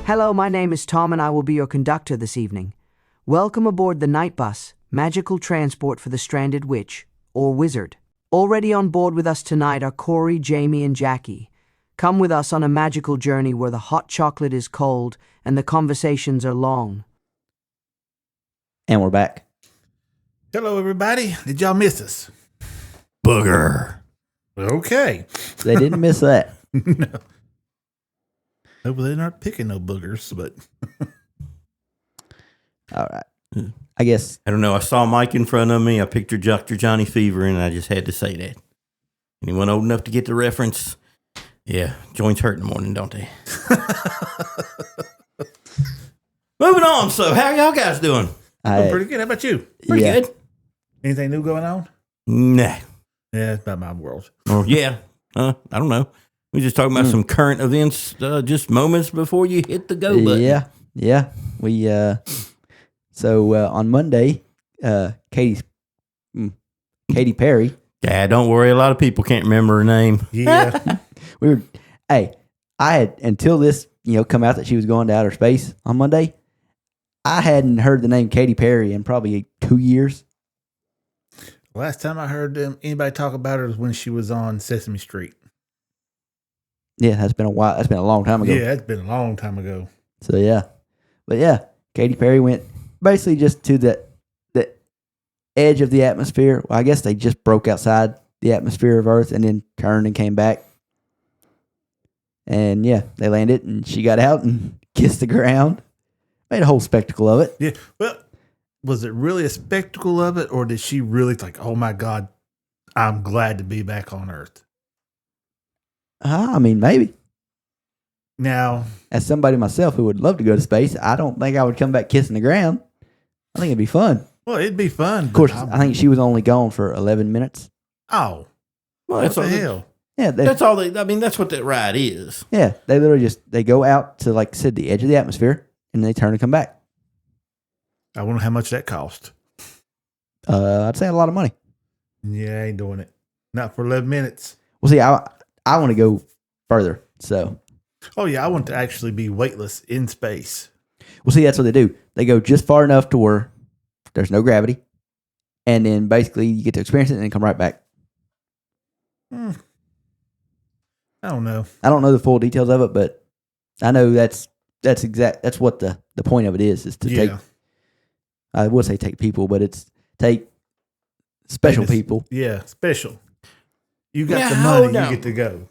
Hello, my name is Tom and I will be your conductor this evening. Welcome aboard the Night Bus, magical transport for the stranded witch, or wizard. Already on board with us tonight are Corey, Jamie, and Jackie. Come with us on a magical journey where the hot chocolate is cold and the conversations are long. And we're back. Hello, everybody. Did y'all miss us? Booger. Okay. They didn't miss that. No. No, but they're not picking no boogers, but. All right. I guess. I don't know. I saw Mike in front of me. I pictured Dr. Johnny Fever, and I just had to say that. Anyone old enough to get the reference? Yeah, joints hurt in the morning, don't they? Moving on. So, how y'all guys doing? I'm pretty good. How about you? Pretty good. Anything new going on? Nah. Yeah, it's about my world. Or, yeah. I don't know. We just talking about some current events just moments before you hit the go button. Yeah. We, so on Monday, Katy Perry. Yeah, don't worry. A lot of people can't remember her name. Yeah. I had, until this, come out that she was going to outer space on Monday, I hadn't heard the name Katy Perry in probably 2 years. Last time I heard anybody talk about her was when she was on Sesame Street. Yeah, that's been a while. That's been a long time ago. Yeah, that's been a long time ago. So, yeah. But, yeah, Katy Perry went basically just to the edge of the atmosphere. Well, I guess they just broke outside the atmosphere of Earth and then turned and came back. And, yeah, they landed, and she got out and kissed the ground. Made a whole spectacle of it. Yeah. Well, was it really a spectacle of it, or did she really think, oh, my God, I'm glad to be back on Earth? I mean, maybe. Now, as somebody myself who would love to go to space, I don't think I would come back kissing the ground. I think it'd be fun. Well, it'd be fun. Of course, I think she was only gone for 11 minutes. Oh. Well, what the hell? Yeah, that's all that's what that ride is. Yeah, they literally they go out to, like I said, the edge of the atmosphere, and they turn and come back. I wonder how much that cost. I'd say a lot of money. Yeah, I ain't doing it. Not for 11 minutes. Well, see, I want to go further, so. Oh, yeah, I want to actually be weightless in space. Well, see, that's what they do. They go just far enough to where there's no gravity, and then basically you get to experience it and then come right back. I don't know. I don't know the full details of it, but I know that's what the point of it is to take. I would say take people, but it's take special people. Yeah, special. You got the money, you get to go.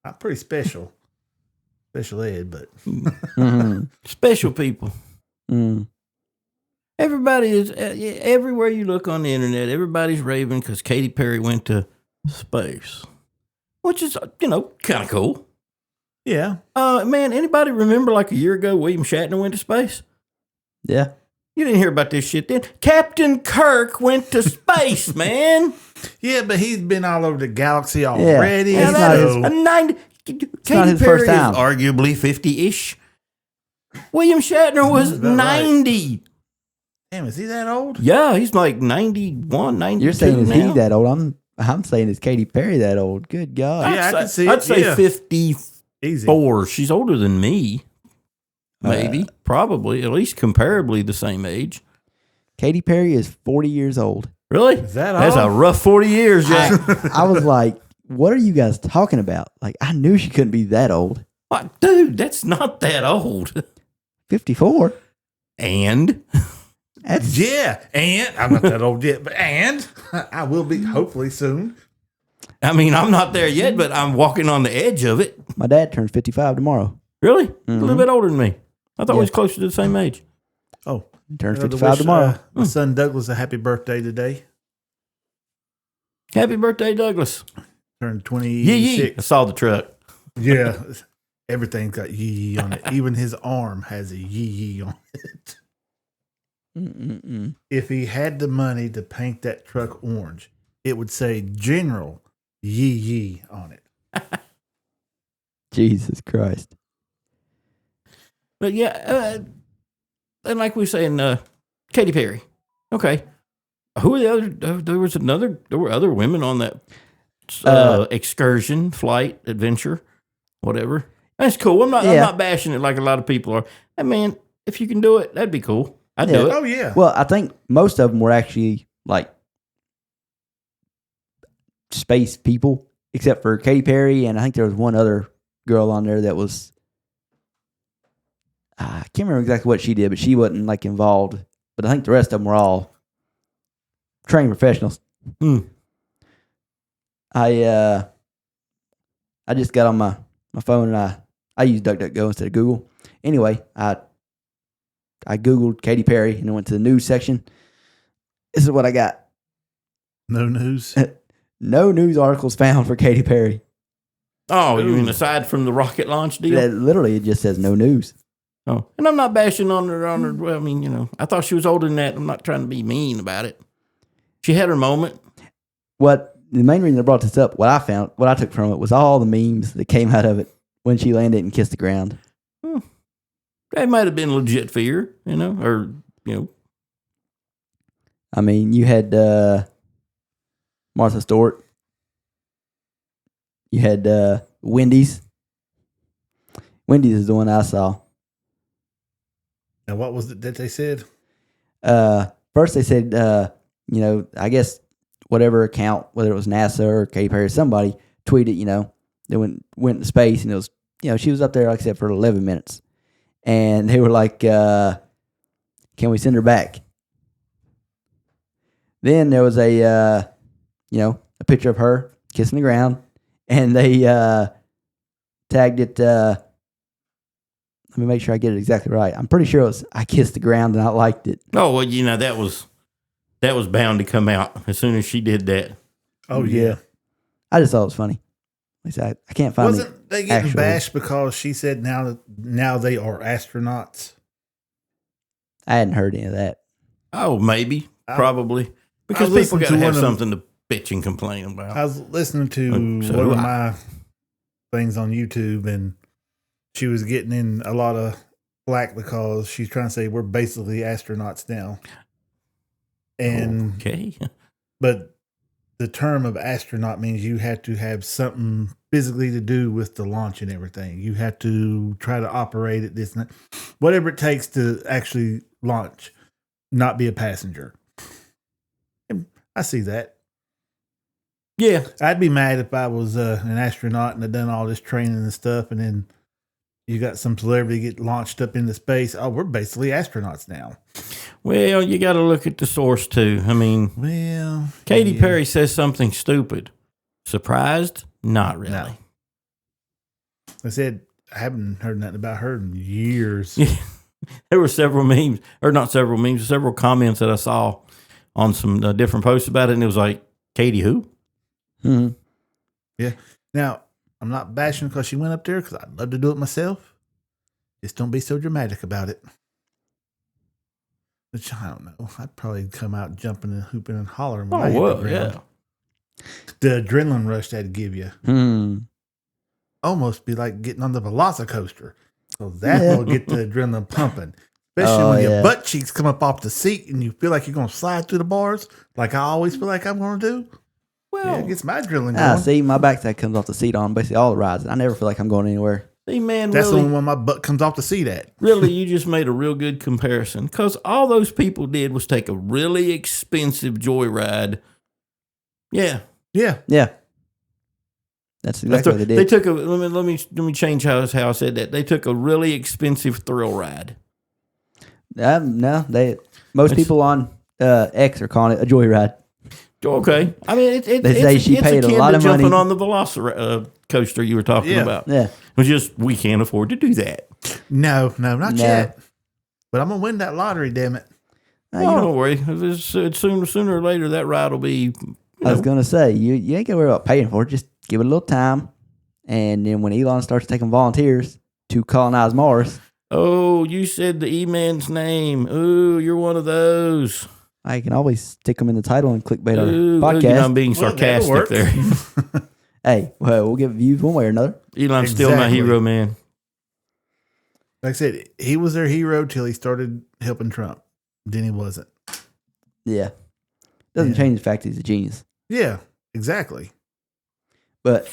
I'm pretty special. Special ed, but. Special people. Mm. Everybody is, everywhere you look on the internet, everybody's raving because Katy Perry went to space, which is, kind of cool. Yeah. Man, anybody remember like a year ago William Shatner went to space? Yeah. You didn't hear about this shit then. Captain Kirk went to space, man. Yeah, but he's been all over the galaxy already. Yeah, Katy Perry is arguably 50-ish. William Shatner was 90. Right. Damn, is he that old? Yeah, he's like 91, 92 You're saying is now. he that old? I'm saying is Katy Perry that old? Good God. Yeah, I can see it. I'd say yeah. 54. Easy. She's older than me. Maybe. Probably. At least comparably the same age. Katy Perry is 40 years old. Really? Is that That's all? a rough 40 years, Jack. I was like, what are you guys talking about? Like, I knew she couldn't be that old. What? Dude, that's not that old. 54? And? Yeah, and I'm not that old yet, but I will be hopefully soon. I mean, I'm not there yet, but I'm walking on the edge of it. My dad turns 55 tomorrow. Really? A little bit older than me. I thought he was closer to the same age. Oh. Turns 55 tomorrow. My son Douglas a happy birthday today. Happy birthday, Douglas. Turned 26. Yee. I saw the truck. Yeah. Everything's got yee on it. Even his arm has a yee on it. Mm-mm-mm. If he had the money to paint that truck orange, it would say General Yee on it. Jesus Christ. But yeah, and like we were saying, Katy Perry. Okay. Who are the other? There were other women on that excursion, flight, adventure, whatever. That's cool. I'm Yeah. not bashing it like a lot of people are. Hey, man, if you can do it, that'd be cool. I'd do it. Oh, yeah. Well, I think most of them were actually like space people, except for Katy Perry, and I think there was one other girl on there that was. I can't remember exactly what she did, but she wasn't like involved. But I think the rest of them were all trained professionals. Mm. I just got on my phone and I use DuckDuckGo instead of Google. Anyway, I Googled Katy Perry and I went to the news section. This is what I got. No news. No news articles found for Katy Perry. Oh, you mean aside from the rocket launch deal? Literally, it just says no news. Oh, and I'm not bashing on her. Well, I mean, I thought she was older than that. I'm not trying to be mean about it. She had her moment. The main reason I brought this up, what I took from it was all the memes that came out of it when she landed and kissed the ground. That might have been legit fear, I mean, you had Martha Stewart. You had Wendy's. Wendy's is the one I saw. And what was it that they said? First they said, I guess whatever account, whether it was NASA or Katy Perry or somebody, tweeted, they went into space and it was, she was up there, like I said, for 11 minutes. And they were like, can we send her back? Then there was a picture of her kissing the ground, and they tagged it. Let me make sure I get it exactly right. I'm pretty sure it was "I kissed the ground and I liked it." Oh well, that was bound to come out as soon as she did that. Oh yeah, I just thought it was funny. At least I can't find. Wasn't they getting bashed because she said now they are astronauts? I hadn't heard any of that. Oh, maybe, probably, because people got to have something to bitch and complain about. I was listening to one of my things on YouTube, and she was getting in a lot of flack because she's trying to say we're basically astronauts now. And okay, but the term of astronaut means you have to have something physically to do with the launch and everything. You have to try to operate it, this and that, whatever it takes to actually launch, not be a passenger. And I see that. Yeah, I'd be mad if I was an astronaut and had done all this training and stuff, and then you got some celebrity get launched up into space. Oh, we're basically astronauts now. Well, you got to look at the source too. I mean, Katy Perry says something stupid. Surprised? Not really. No. I said I haven't heard nothing about her in years. There were several memes, or not several memes, several comments that I saw on some different posts about it, and it was like, Katie who? Mm-hmm. Yeah. Now, I'm not bashing because she went up there because I'd love to do it myself. Just don't be so dramatic about it. Which I don't know. I'd probably come out jumping and hooping and hollering. When I hit the ground. Yeah. The adrenaline rush that'd give you. Almost be like getting on the velocicoaster. So that will get the adrenaline pumping. Especially when your butt cheeks come up off the seat and you feel like you're going to slide through the bars, like I always feel like I'm going to do. Well, it gets my adrenaline going. See, my backside comes off the seat on basically all the rides. I never feel like I'm going anywhere. See, man, that's really, the only one my butt comes off the seat at. Really, you just made a real good comparison because all those people did was take a really expensive joyride. Yeah. That's exactly what they did. They took a let me change how I said that. They took a really expensive thrill ride. No, most people on X are calling it a joyride. Okay, I mean they say she paid a lot of money jumping on the coaster you were talking about. Yeah, it's just we can't afford to do that. No, not yet. But I'm gonna win that lottery, damn it. Don't worry. Sooner or later that ride will be. I was gonna say you ain't gonna worry about paying for it. Just give it a little time, and then when Elon starts taking volunteers to colonize Mars. Oh, you said the E-Man's name. Ooh, you're one of those. I can always stick them in the title and clickbait our podcast. You know, I'm being sarcastic there. Hey, well, we'll get views one way or another. Elon's still my hero, man. Like I said, he was their hero till he started helping Trump. Then he wasn't. Yeah. Doesn't change the fact he's a genius. Yeah, exactly. But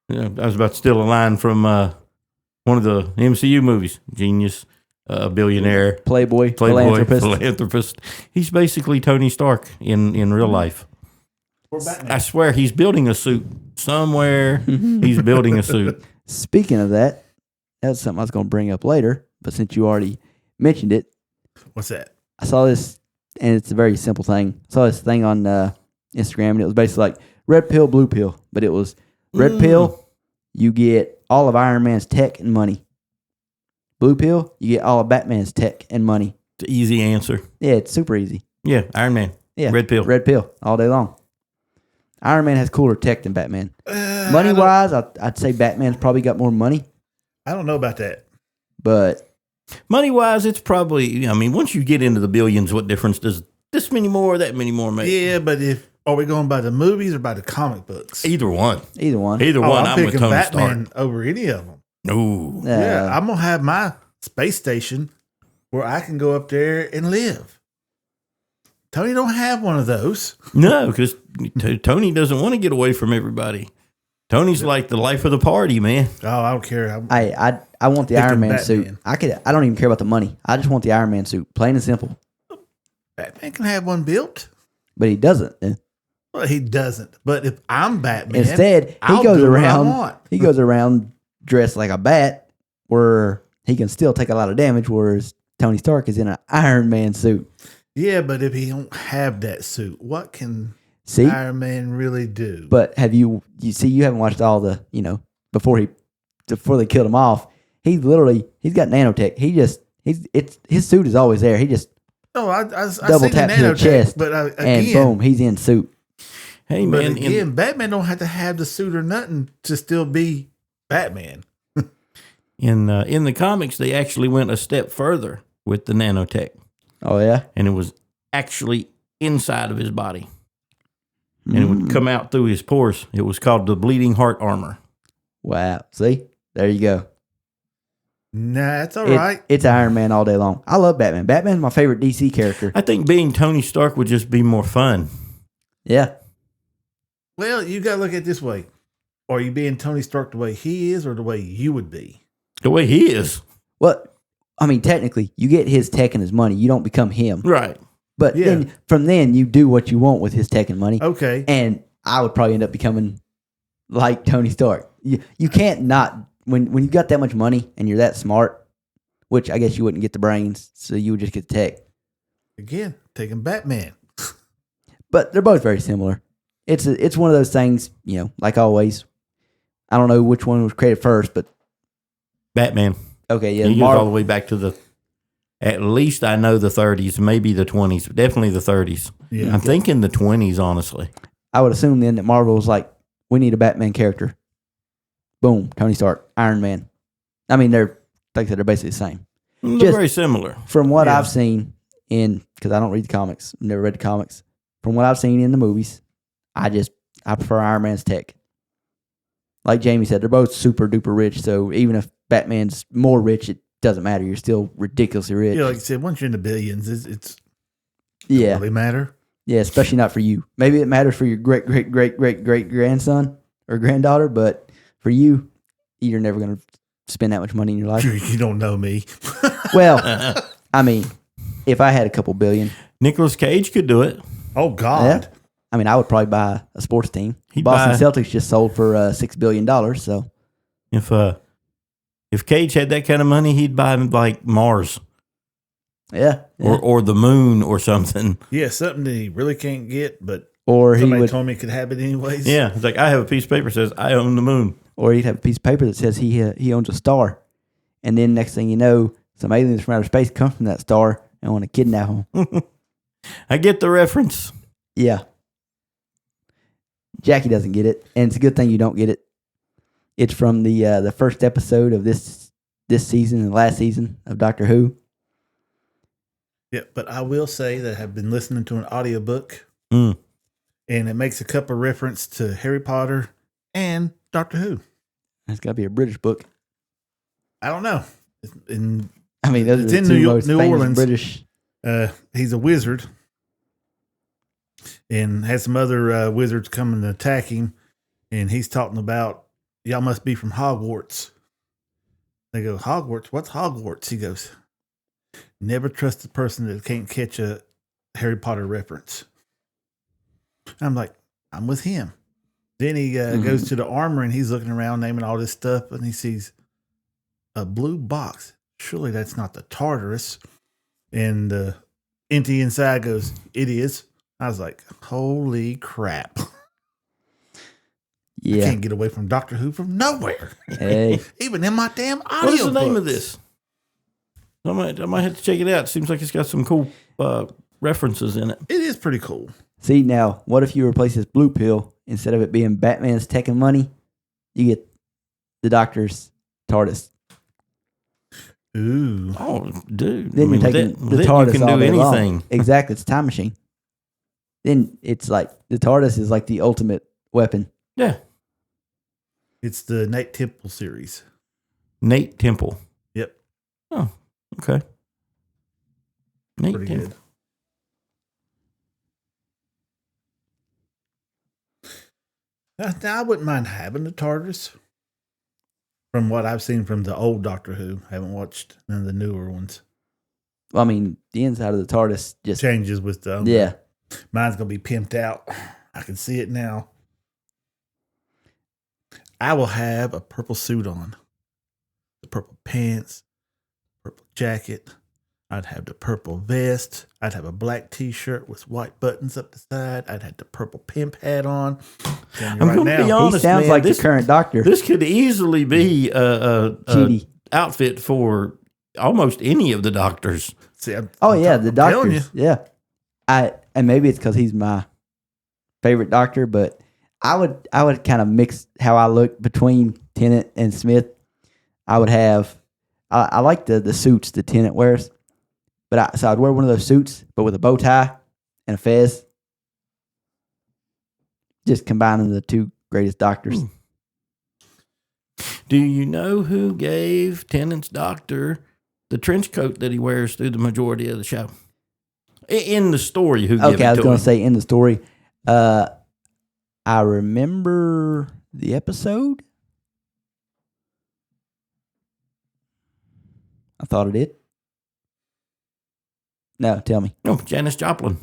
Yeah, I was about to steal a line from one of the MCU movies. Genius, billionaire, Playboy, philanthropist. philanthropist. He's basically Tony Stark in real life. Or Batman. I swear he's building a suit somewhere. He's building a suit. Speaking of that, that's something I was going to bring up later. But since you already mentioned it, What's that? I saw this, and it's a very simple thing. I saw this thing on Instagram, and it was basically like red pill, blue pill. But it was red pill, you get all of Iron Man's tech and money. Blue pill, you get all of Batman's tech and money. It's an easy answer. Yeah, it's super easy. Yeah, Iron Man. Yeah, Red pill. red pill all day long. Iron Man has cooler tech than Batman. Money I wise, I'd say Batman's probably got more money, don't know about that. but Money wise, it's probably. I mean, once you get into the billions, what difference does this many more, that many more make? Yeah, but are we going by the movies or by the comic books? Either one. either one. Either one. I'm I'm with picking Tony Batman Stark. over any of them. No. Yeah, I'm gonna have my space station where I can go up there and live. Tony don't have one of those. No, because Tony doesn't want to get away from everybody. Tony's like the life of the party, man. Oh, I don't care. I want the Picking Iron Man Batman. suit. I don't even care about the money. I just want the Iron Man suit, plain and simple. Batman can have one built. But he doesn't. Well, he doesn't. But if I'm Batman, Instead, he I'll goes do what I around. want. He goes around dressed like a bat, where he can still take a lot of damage. Whereas Tony Stark is in an Iron Man suit. Yeah, but if he don't have that suit, what can See, Iron Man really do? but have you haven't watched all the before they killed him off? He's got nanotech. His suit is always there. He just No, I double seen the taps to the nanotech, chest, but and again, boom, he's in suit. Hey, but man. again, Batman don't have to have the suit or nothing to still be Batman. In the comics, they actually went a step further with the nanotech, Oh yeah, and it was actually inside of his body, and it would come out through his pores. It was called the bleeding heart armor. wow. See, there you go. Nah, it's all right. It's Iron Man all day long. I love Batman. Batman's my favorite DC character. I think being Tony Stark would just be more fun. Yeah, Well, you got to look at it this way. Are you being Tony Stark the way he is or the way you would be? The way he is. well, I mean, technically, you get his tech and his money. You don't become him. Right. But Yeah. then from then, you do what you want with his tech and money. Okay. And I would probably end up becoming like Tony Stark. You can't not when you've got that much money and you're that smart, which I guess you wouldn't get the brains, so you would just get the tech. Again, taking Batman. But they're both very similar. It's one of those things, like always. I don't know which one was created first, but Batman. okay, yeah, He goes Marvel. all the way back to at least I know the 30s, maybe the 20s, definitely the 30s. Yeah. I'm thinking the 20s, honestly. I would assume then that Marvel was like, we need a Batman character. Boom, Tony Stark, Iron Man. I mean, they're like I said, they're basically the same. They're Just- very similar. From what Yeah. I've seen because I don't read the comics, never read the comics. From what I've seen in the movies, I prefer Iron Man's tech. Like Jamie said, they're both super duper rich. So even if Batman's more rich, it doesn't matter. You're still ridiculously rich. Yeah, like I said, once you're in the billions, it's Yeah, really matter. yeah, especially not for you. Maybe it matters for your great great great great great grandson or granddaughter, but for you, you're never going to spend that much money in your life. You don't know me. Well, I mean, if I had a couple billion, Nicolas Cage could do it. Oh God. yeah, I mean, I would probably buy a sports team. He'd Boston buy- Celtics just sold for $6 billion. So If Cage had that kind of money, he'd buy like Mars yeah, or the moon or something. Yeah, something that he really can't get, but or he somebody would, told me he could have it anyways. Yeah, it's like I have a piece of paper that says I own the moon. or he'd have a piece of paper that says he owns a star, and then next thing you know, some aliens from outer space come from that star and want to kidnap him. I get the reference. Yeah, Jackie doesn't get it, and it's a good thing you don't get it. It's from the first episode of this season and last season of Doctor Who. Yeah, but I will say that I've been listening to an audiobook Mm. and it makes a couple reference to Harry Potter and Doctor Who. It's got to be a British book. I don't know. And I mean, those It's are in the two New most famous Orleans. British. he's a wizard and has some other wizards coming to attack him. And he's talking about, y'all must be from Hogwarts. They go, Hogwarts? What's Hogwarts? He goes, never trust the person that can't catch a Harry Potter reference. I'm like, I'm with him. Then he goes to the armor and he's looking around naming all this stuff and he sees a blue box. Surely that's not the Tartarus. And Inti inside goes, it is. I was like, holy crap. Yeah. I can't get away from Doctor Who from nowhere. Hey. Even in my damn audio What is the name of books. this? I might have to check it out. Seems like it's got some cool references in it. It is pretty cool. See, now, what if you replace this blue pill, instead of it being Batman's taking money, you get the Doctor's TARDIS. Ooh. Oh, dude. Then you're taking the TARDIS you can all do day long. anything. Exactly. It's a time machine. Then it's like the TARDIS is like the ultimate weapon. Yeah. It's the Nate Temple series. Nate Temple. Yep. Oh, okay. Nate Pretty Temple. good. Now, I wouldn't mind having the TARDIS. From what I've seen from the old Doctor Who, I haven't watched none of the newer ones. Well, I mean, the inside of the TARDIS just Changes with the yeah. Mine's gonna be pimped out. I can see it now. I will have a purple suit on, the purple pants, purple jacket. I'd have the purple vest. I'd have a black T-shirt with white buttons up the side. I'd have the purple pimp hat on. I'm going to be He honest, sounds man. like This, the current Doctor. this could easily be a Cheaty. outfit for almost any of the doctors. See, The telling Doctors. Yeah. And maybe it's because he's my favorite Doctor, but I would kind of mix how I look between Tennant and Smith. I would have I like the suits that Tennant wears, but so I'd wear one of those suits, but with a bow tie and a fez. Just combining the two greatest Doctors. Do you know who gave Tennant's doctor the trench coat that he wears through the majority of the show? In the story, who gave Okay, it I was to going him? to say in the story, I remember the episode. I thought it did. No, tell me. No, Janis Joplin.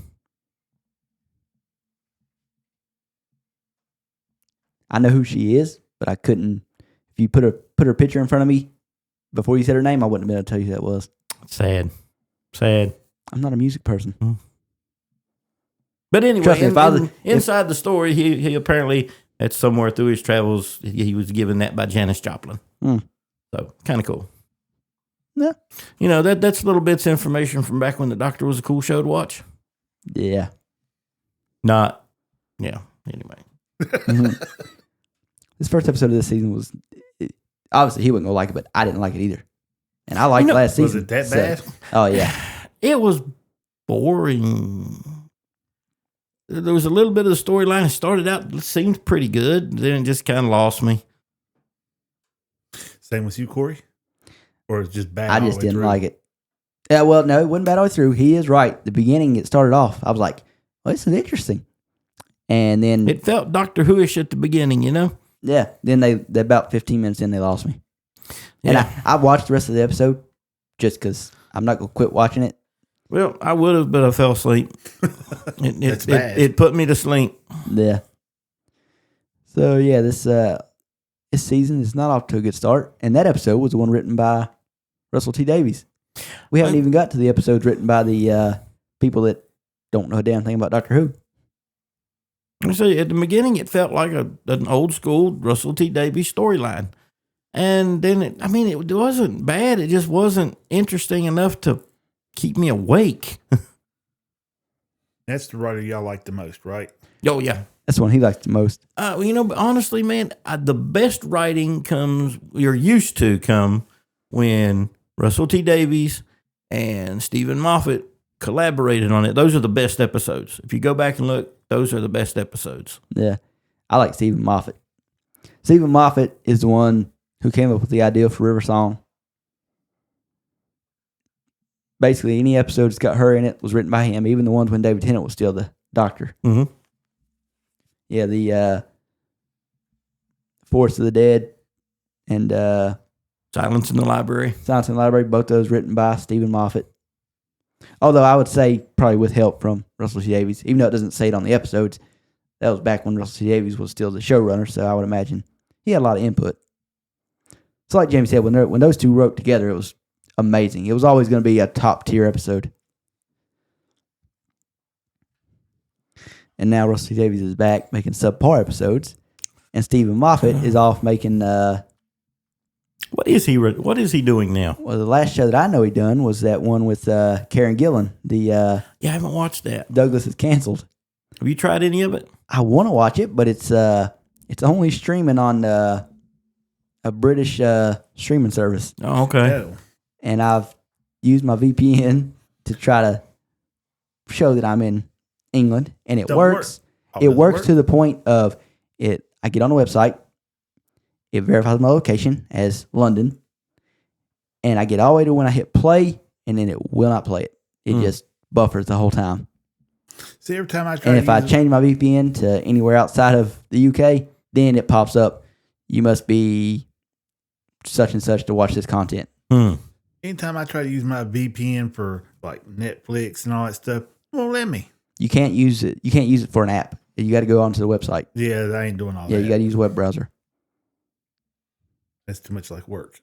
I know who she is, but I couldn't. If you put her picture in front of me before you said her name, I wouldn't have been able to tell you who that was. Sad. I'm not a music person. But anyway, Trust me, inside the story, he apparently, at somewhere through his travels, he was given that by Janis Joplin. So, kind of cool. Yeah. You know, that's little bits of information from back when the Doctor was a cool show to watch. Yeah. Anyway. This first episode of this season was obviously he wasn't gonna like it, but I didn't like it either. And I liked last season. Was it that bad? Oh yeah. It was boring. There was a little bit of the storyline. It started out, it seemed pretty good. Then it just kind of lost me. Same with you, Corey? Or it's just bad? I just didn't like it. Yeah, well, no, it wasn't bad all the way through. He is right. The beginning, it started off. I was like, well, this is interesting. And then It felt Doctor Who-ish at the beginning, you know? yeah, then they about 15 minutes in, they lost me. And Yeah. I watched the rest of the episode just because I'm not going to quit watching it. Well, I would have, but I fell asleep. That's bad. It put me to sleep. Yeah. So yeah, this season is not off to a good start, and that episode was the one written by Russell T Davies. We haven't even got to the episodes written by the people that don't know a damn thing about Doctor Who. I say at the beginning, it felt like an old school Russell T Davies storyline, and then it wasn't bad. It just wasn't interesting enough to keep me awake. That's the writer y'all like the most, right? Oh yeah. That's the one he likes the most. But honestly, man, the best writing used to come when Russell T Davies and Stephen Moffat collaborated on it. Those are the best episodes. If you go back and look, those are the best episodes. Yeah, I like Stephen Moffat. Stephen Moffat is the one who came up with the idea for River Song. Basically, any episode that's got her in it was written by him, even the ones when David Tennant was still the Doctor. Mm-hmm. Yeah, the Forest of the Dead, and Silence in the Library. Silence in the Library. Both those written by Stephen Moffat. Although I would say probably with help from Russell T Davies, even though it doesn't say it on the episodes. That was back when Russell T Davies was still the showrunner, so I would imagine he had a lot of input. So like Jamie said, when those two wrote together, it was amazing. It was always going to be a top tier episode. And now Russell T Davies is back making subpar episodes, and Stephen Moffat is off making. What is he doing now? Well, the last show that I know he done was that one with Karen Gillan. Yeah, I haven't watched that. Douglas is canceled. Have you tried any of it? I want to watch it, but it's only streaming on a British streaming service. Oh, okay. No. And I've used my VPN to try to show that I'm in England, and it Don't works. work. It works to the point of it. I get on the website, it verifies my location as London, and I get all the way to when I hit play, and then it will not play it. It just buffers the whole time. See, every time I try And to if I use change my VPN to anywhere outside of the UK, then it pops up. You must be such and such to watch this content. anytime I try to use my VPN for like Netflix and all that stuff, it won't let me. You can't use it. You can't use it for an app. You got to go onto the website. Yeah, I ain't doing all Yeah, that. you got to use a web browser. That's too much like work.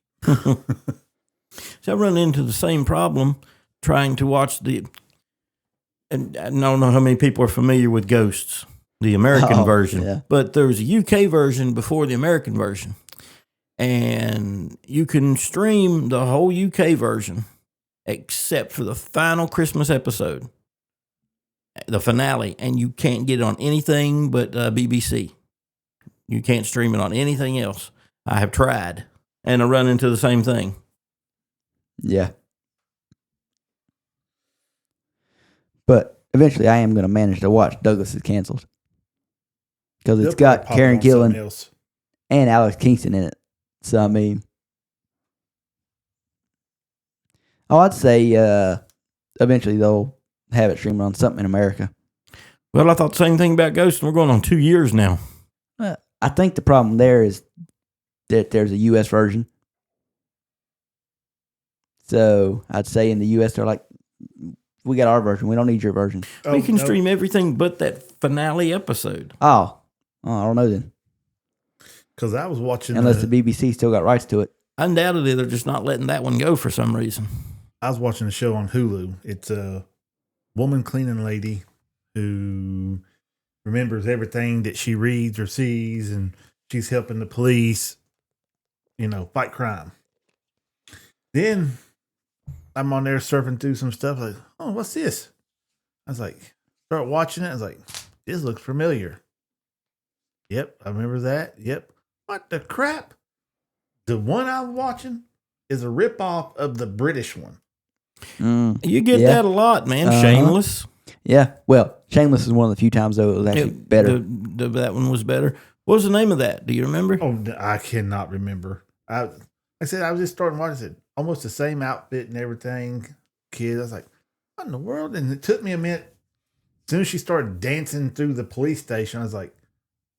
So I run into the same problem trying to watch and I don't know how many people are familiar with Ghosts, the American version, yeah. but there was a UK version before the American version. And you can stream the whole UK version except for the final Christmas episode, the finale, and you can't get it on anything but BBC. You can't stream it on anything else. I have tried, and I run into the same thing. Yeah. But eventually I am going to manage to watch Douglas is Canceled. Because it's They'll probably got pop Karen on something Gillan else. and Alex Kingston in it. So, I mean, I'd say eventually they'll have it streamed on something in America. Well, I thought the same thing about Ghost, and we're going on 2 years now. I think the problem there is that there's a U.S. version. So I'd say in the U.S. they're like, we got our version. We don't need your version. Oh, We can no. stream everything but that finale episode. Oh, I don't know then. Because I was watching. Unless the BBC still got rights to it. Undoubtedly, they're just not letting that one go for some reason. I was watching a show on Hulu. It's a woman cleaning lady who remembers everything that she reads or sees, and she's helping the police, fight crime. Then I'm on there surfing through some stuff like, oh, what's this? I was like, start watching it. I was like, this looks familiar. Yep, I remember that. Yep. What the crap? The one I'm watching is a ripoff of the British one. You get Yeah. that a lot, man. Uh-huh. Shameless. Yeah. Well, Shameless is one of the few times, though, it was actually better. That one was better. What was the name of that? Do you remember? Oh, I cannot remember. I said I was just starting watching it. Almost the same outfit and everything. Kids, I was like, what in the world? And it took me a minute. As soon as she started dancing through the police station, I was like,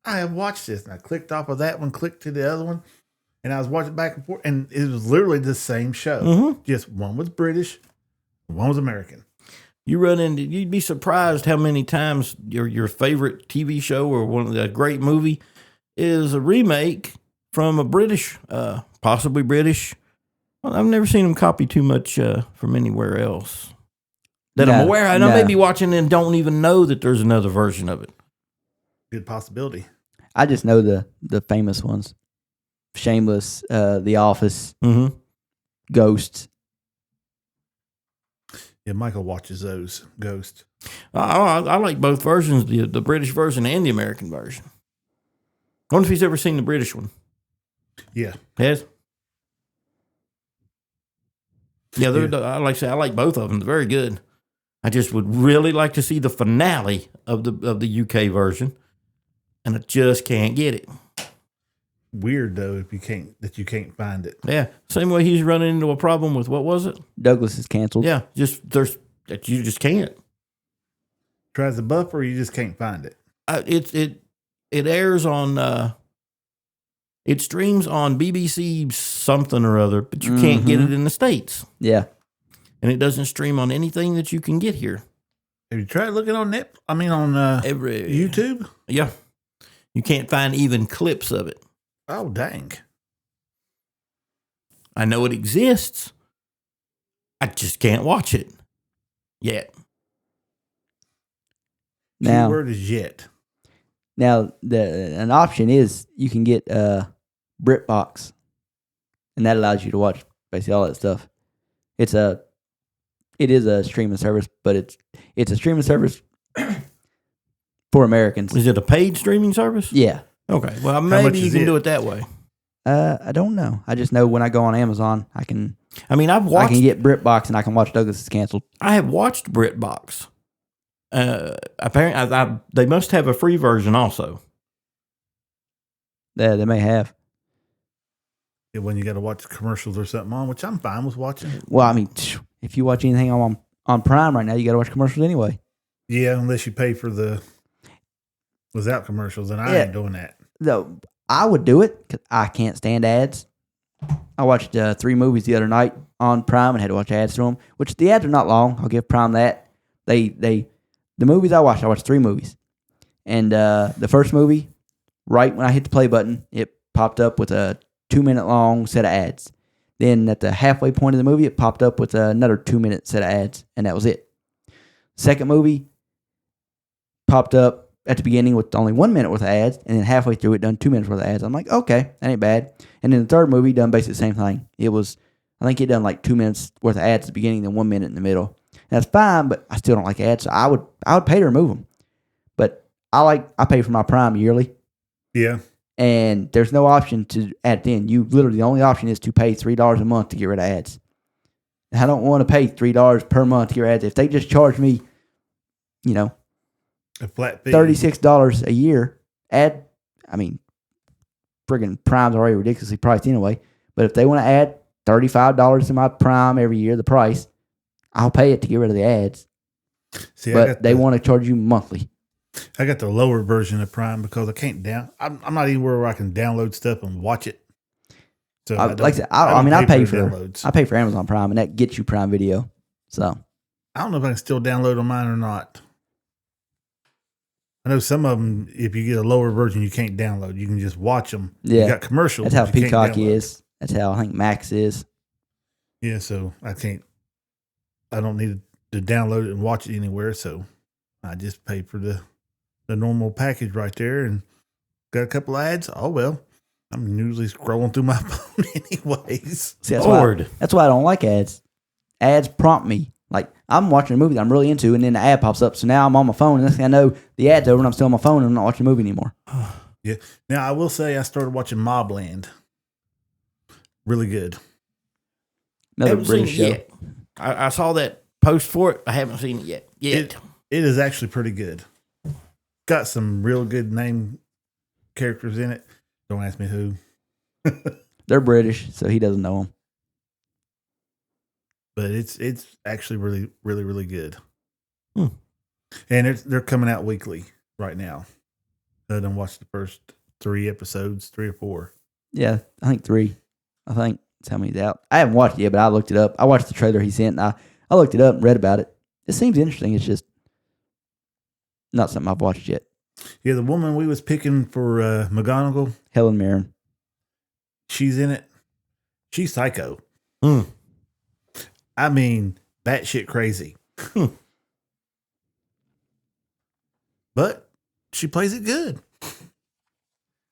I have watched this. And I clicked off of that one, clicked to the other one, and I was watching back and forth. And it was literally the same show. Mm-hmm. Just one was British, one was American. You'd be surprised how many times your favorite TV show or one of the great movie is a remake from a British, possibly British. Well, I've never seen them copy too much from anywhere else that I'm aware. I may be watching and don't even know that there's another version of it. Good possibility. I just know the famous ones. Shameless, The Office, Mm-hmm. Ghosts. Yeah, Michael watches those Ghost. I like both versions, the British version and the American version. I wonder if he's ever seen the British one. Yeah. Yes. Yeah, I like both of them. They're very good. I just would really like to see the finale of the UK version, and I just can't get it. Weird though if you can't find it. Yeah, same way he's running into a problem with what was it? Douglas is Canceled. Yeah, you just can't. Tries the buffer, you just can't find it. It airs on It streams on BBC something or other, but you can't get it in the States. Yeah. And it doesn't stream on anything that you can get here. Have you tried looking on YouTube? Yeah. You can't find even clips of it. Oh, dang. I know it exists. I just can't watch it yet. Now, Keyword is yet. Now, an option is you can get BritBox, and that allows you to watch basically all that stuff. It is a streaming service, but it's a streaming service for Americans. Is it a paid streaming service? Yeah. Okay. Well, much maybe you is can it? do it that way. I don't know. I just know when I go on Amazon, I can I've I watched. can get BritBox and I can watch Douglas is Canceled. I have watched BritBox. Apparently, they must have a free version also. Yeah, they may have. When you got to watch commercials or something on, which I'm fine with watching. Well, I mean, if you watch anything on Prime right now, you got to watch commercials anyway. Yeah, unless you pay for the without commercials, and I ain't doing that. Though I would do it because I can't stand ads. I watched 3 movies the other night on Prime and had to watch ads through them, which the ads are not long. I'll give Prime that. The movies I watched 3 movies. And the first movie, right when I hit the play button, it popped up with a 2-minute long set of ads. Then at the halfway point of the movie, it popped up with another 2-minute set of ads, and that was it. Second movie popped up at the beginning with only 1 minute worth of ads, and then halfway through it done 2 minutes worth of ads. I'm like, okay, that ain't bad. And then the third movie done basically the same thing. I think it done like 2 minutes worth of ads at the beginning, then 1 minute in the middle. And that's fine, but I still don't like ads, so I would pay to remove them. But I pay for my Prime yearly, Yeah. and there's no option to add it in. You literally, the only option is to pay $3 a month to get rid of ads. And I don't want to pay $3 per month to get rid of ads. If they just charge me, A flat fee. $36 a year, friggin' Prime's already ridiculously priced anyway. But if they want to add $35 to my Prime every year, the price, I'll pay it to get rid of the ads. See, But they want to charge you monthly. I got the lower version of Prime because I can't I'm not even where I can download stuff and watch it. So I pay for Amazon Prime, and that gets you Prime Video. So I don't know if I can still download on mine or not. I know some of them, if you get a lower version, you can't download. You can just watch them. Yeah. You got commercials. that's how but you can't Peacock download. is. That's how I think Max is. Yeah, so I don't need to download it and watch it anywhere. So I just pay for the normal package right there and got a couple ads. Oh, well, I'm usually scrolling through my phone anyways. See, Lord. That's why I don't like ads. Ads prompt me. Like, I'm watching a movie that I'm really into, and then the ad pops up. So now I'm on my phone, and next thing I know, the ad's over, and I'm still on my phone, and I'm not watching the movie anymore. Yeah. Now, I will say I started watching Mobland. Really good. Another Haven't seen British it show. yet. I saw that post for it. I haven't seen it yet. It is actually pretty good. Got some real good name characters in it. Don't ask me who. They're British, so he doesn't know them. But it's actually really, really, really good. Hmm. And they're coming out weekly right now. I done watched the first 3 episodes, 3 or 4. Yeah, I think 3. I think that's how many's out. I haven't watched it yet, but I looked it up. I watched the trailer he sent, and I looked it up and read about it. It seems interesting. It's just not something I've watched yet. Yeah, the woman we was picking for McGonagall, Helen Mirren. she's in it. She's psycho. Mm. I mean, batshit crazy. But she plays it good.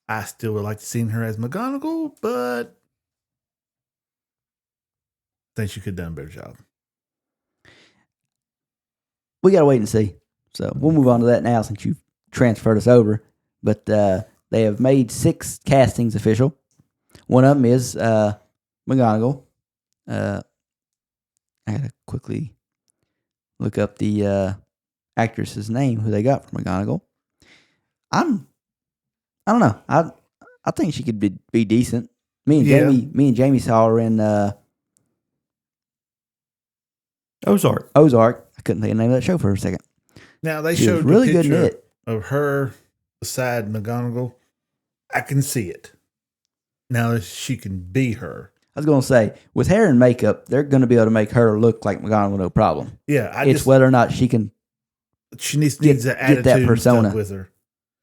I still would like to see her as McGonagall, but I think she could have done a better job. We got to wait and see. So we'll move on to that now since you've transferred us over. But they have made 6 castings official. One of them is McGonagall. I got to quickly look up the actress's name, who they got for McGonagall. I don't know. I think she could be decent. Me and Jamie saw her in Ozark. I couldn't think of the name of that show for a second. Now they She was showed really the good in picture it. of her beside McGonagall. I can see it. Now she can be her. I was going to say, with hair and makeup, they're going to be able to make her look like McGonagall, no problem. Yeah, It's whether or not she can. she needs get the attitude that and persona. stuff with her.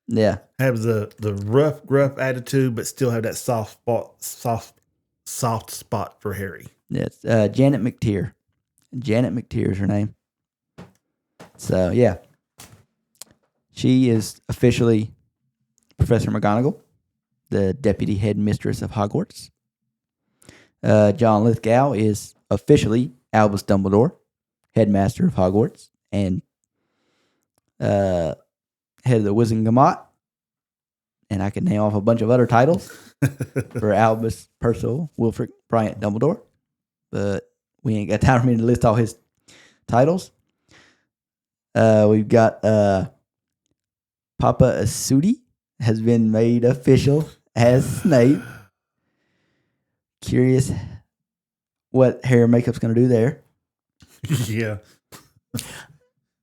Yeah, Have the rough, gruff attitude, but still have that soft spot for Harry. yeah. It's Janet McTeer. Janet McTeer is her name. So yeah, she is officially Professor McGonagall, the deputy headmistress of Hogwarts. John Lithgow is officially Albus Dumbledore, headmaster of Hogwarts, and head of the Wizengamot. And I could name off a bunch of other titles for Albus, Percival, Wilfrid, Bryant, Dumbledore. But we ain't got time for me to list all his titles. We've got Papa Asudi has been made official as Snape. Curious what hair and makeup's going to do there. Yeah.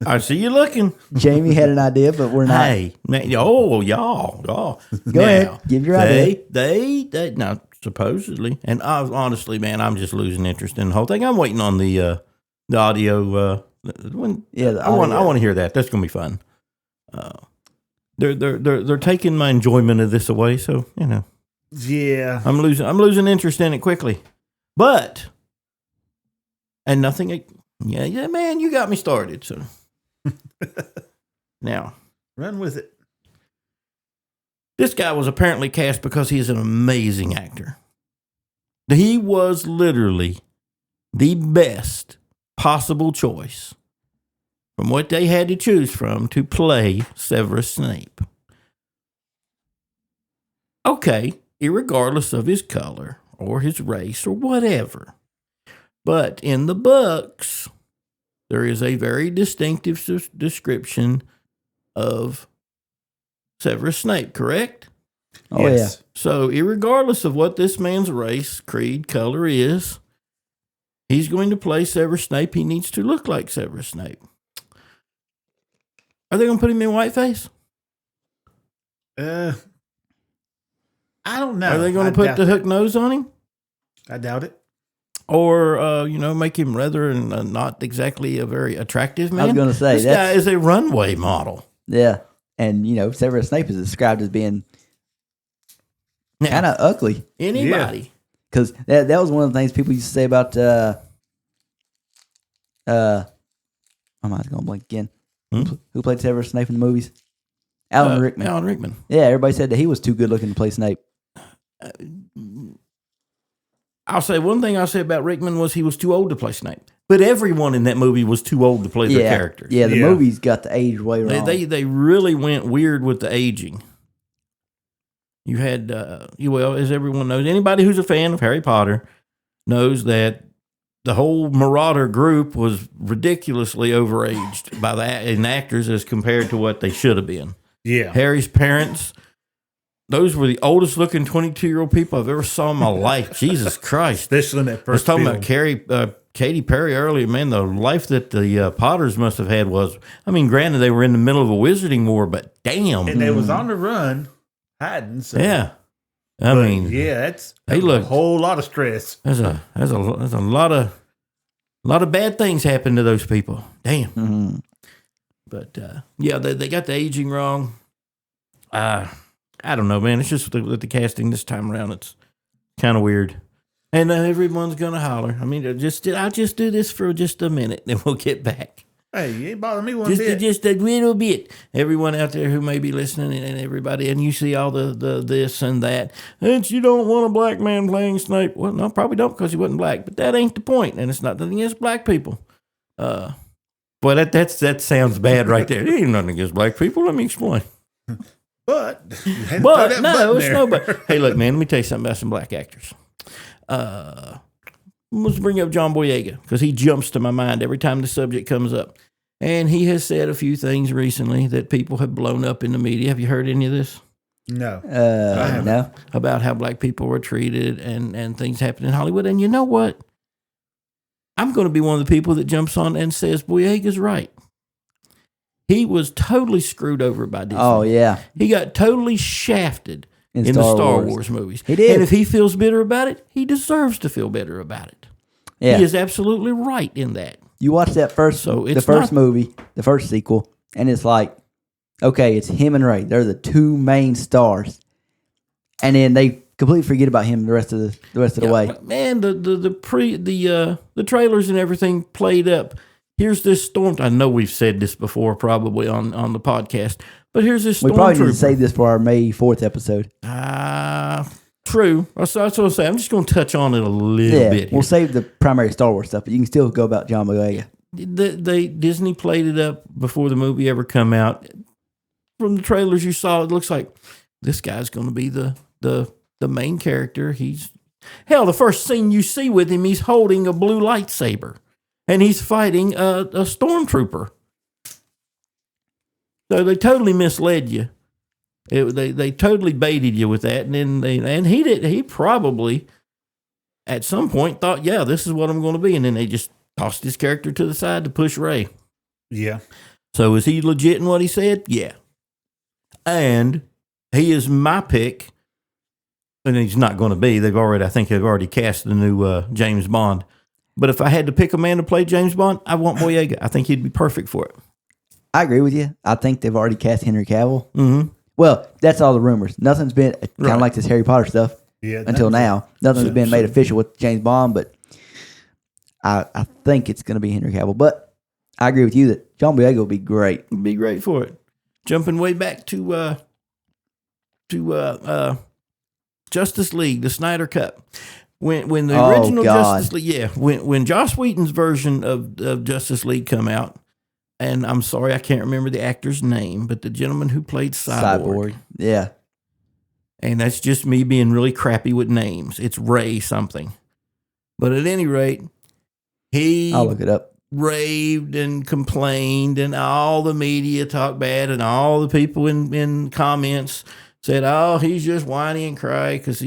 I see you looking. Jamie had an idea, but we're not. Hey, man, y'all. Go ahead, give your idea. They now supposedly, and honestly, man, I'm just losing interest in the whole thing. I'm waiting on the audio. I want to hear that. That's gonna be fun. They're taking my enjoyment of this away, so you know. Yeah. I'm losing interest in it quickly, but and nothing. Yeah, man, you got me started. So now, Run with it. this guy was apparently cast because he is an amazing actor. He was literally the best possible choice from what they had to choose from to play Severus Snape. Okay, irregardless of his color or his race or whatever. But in the books, there is a very distinctive description of Severus Snape, correct? Oh, Yes. So, irregardless of what this man's race, creed, color is, he's going to play Severus Snape. He needs to look like Severus Snape. Are they going to put him in whiteface? I don't know. Are they going I to put doubt the it. hook nose on him? I doubt it. Or, make him rather and not exactly a very attractive man? I was going to say, this guy is a runway model. yeah. And, Severus Snape is described as being Now, kind of ugly. anybody. Because that was one of the things people used to say about, I'm not going to blink again. Who played Severus Snape in the movies? Alan Rickman. Alan Rickman. Yeah, everybody said that he was too good looking to play Snape. I'll say one thing I'll say about Rickman was he was too old to play Snape. But everyone in that movie was too old to play their characters. Yeah, the Yeah. movies got the age way wrong. They really went weird with the aging. You had, as everyone knows, anybody who's a fan of Harry Potter knows that the whole Marauder group was ridiculously overaged by in actors as compared to what they should have been. Yeah. Harry's parents, those were the oldest looking 22-year-old people I've ever saw in my life. Jesus Christ. Especially in that I was first talking film. about Katy Perry earlier. Man, the life that the Potters must have had was, granted, they were in the middle of a wizarding war, but damn. And they was on the run, hiding. So. Yeah. That's they a looked- whole lot of stress. There's a lot of bad things happen to those people. Damn. Mhm. But they got the aging wrong. I don't know, man. It's just with the casting this time around. It's kind of weird. And everyone's gonna holler. I'll just do this for just a minute, then we'll get back. Hey, you ain't bothering me one bit. Just a little bit. Everyone out there who may be listening and everybody, and you see all the this and that, and you don't want a black man playing Snape. Well, no, probably don't because he wasn't black. But that ain't the point, and it's not nothing against black people. Boy, that sounds bad right there. There ain't nothing against black people. Let me explain. But you had to throw that No, button it's there. no. But hey, look, man. Let me tell you something about some black actors. Let's bring up John Boyega because he jumps to my mind every time the subject comes up. And he has said a few things recently that people have blown up in the media. Have you heard any of this? No. No. About how black people were treated and things happen in Hollywood. And you know what? I'm going to be one of the people that jumps on and says Boyega's right. He was totally screwed over by Disney. Oh, yeah. He got totally shafted in in the Star Star Wars. Wars movies. He did. And if he feels bitter about it, he deserves to feel bitter about it. Yeah. He is absolutely right in that. You watch that So the it's first not- movie, the first sequel, and it's like, okay, it's him and Rey. They're the two main stars, and then they completely forget about him the rest of the way. Man, the trailers and everything played up. Here's this storm. I know we've said this before, probably on the podcast, but here's this We probably need to stormtrooper. save this for our May 4th episode. True. That's what I say. I'm just going to touch on it a little Yeah, bit here. we'll save the primary Star Wars stuff, but you can still go about John Boyega. Disney played it up before the movie ever come out. From the trailers you saw, it looks like this guy's going to be the main character. The first scene you see with him, he's holding a blue lightsaber, and he's fighting a stormtrooper. So they totally misled you. They totally baited you with that, and then he probably at some point thought, yeah, this is what I'm going to be, and then they just tossed his character to the side to push Rey. Yeah. So is he legit in what he said? Yeah. And he is my pick, and he's not going to be. I think they've already cast the new James Bond. But if I had to pick a man to play James Bond, I want Boyega. I think he'd be perfect for it. I agree with you. I think they've already cast Henry Cavill. Mm-hmm. Well, that's all the rumors. Nothing's been kind of Right. like this Harry Potter stuff Yeah. until now. Nothing's been made so- official with James Bond, but I think it's going to be Henry Cavill. But I agree with you that John Boyega will be great. Would be great for it. Jumping way back to Justice League, the Snyder Cut. When the Oh, original God. Justice League, when Joss Whedon's version of Justice League come out, and I'm sorry I can't remember the actor's name, but the gentleman who played Cyborg. Yeah. And that's just me being really crappy with names. It's Ray something. But at any rate, he I'll look it up. raved and complained, and all the media talked bad, and all the people in comments said, oh, he's just whiny and cry because,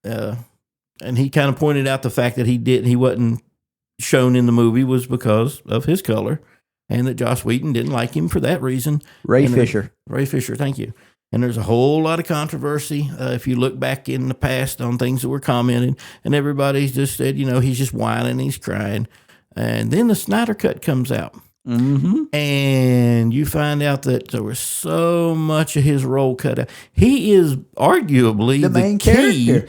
and he kind of pointed out the fact that he wasn't shown in the movie was because of his color, and that Joss Whedon didn't like him for that reason. Ray And Fisher. Ray Fisher, thank you. And there's a whole lot of controversy if you look back in the past on things that were commented, and everybody's just said, he's just whining, he's crying. And then the Snyder Cut comes out, Mm-hmm. and you find out that there was so much of his role cut out. He is arguably The main key character.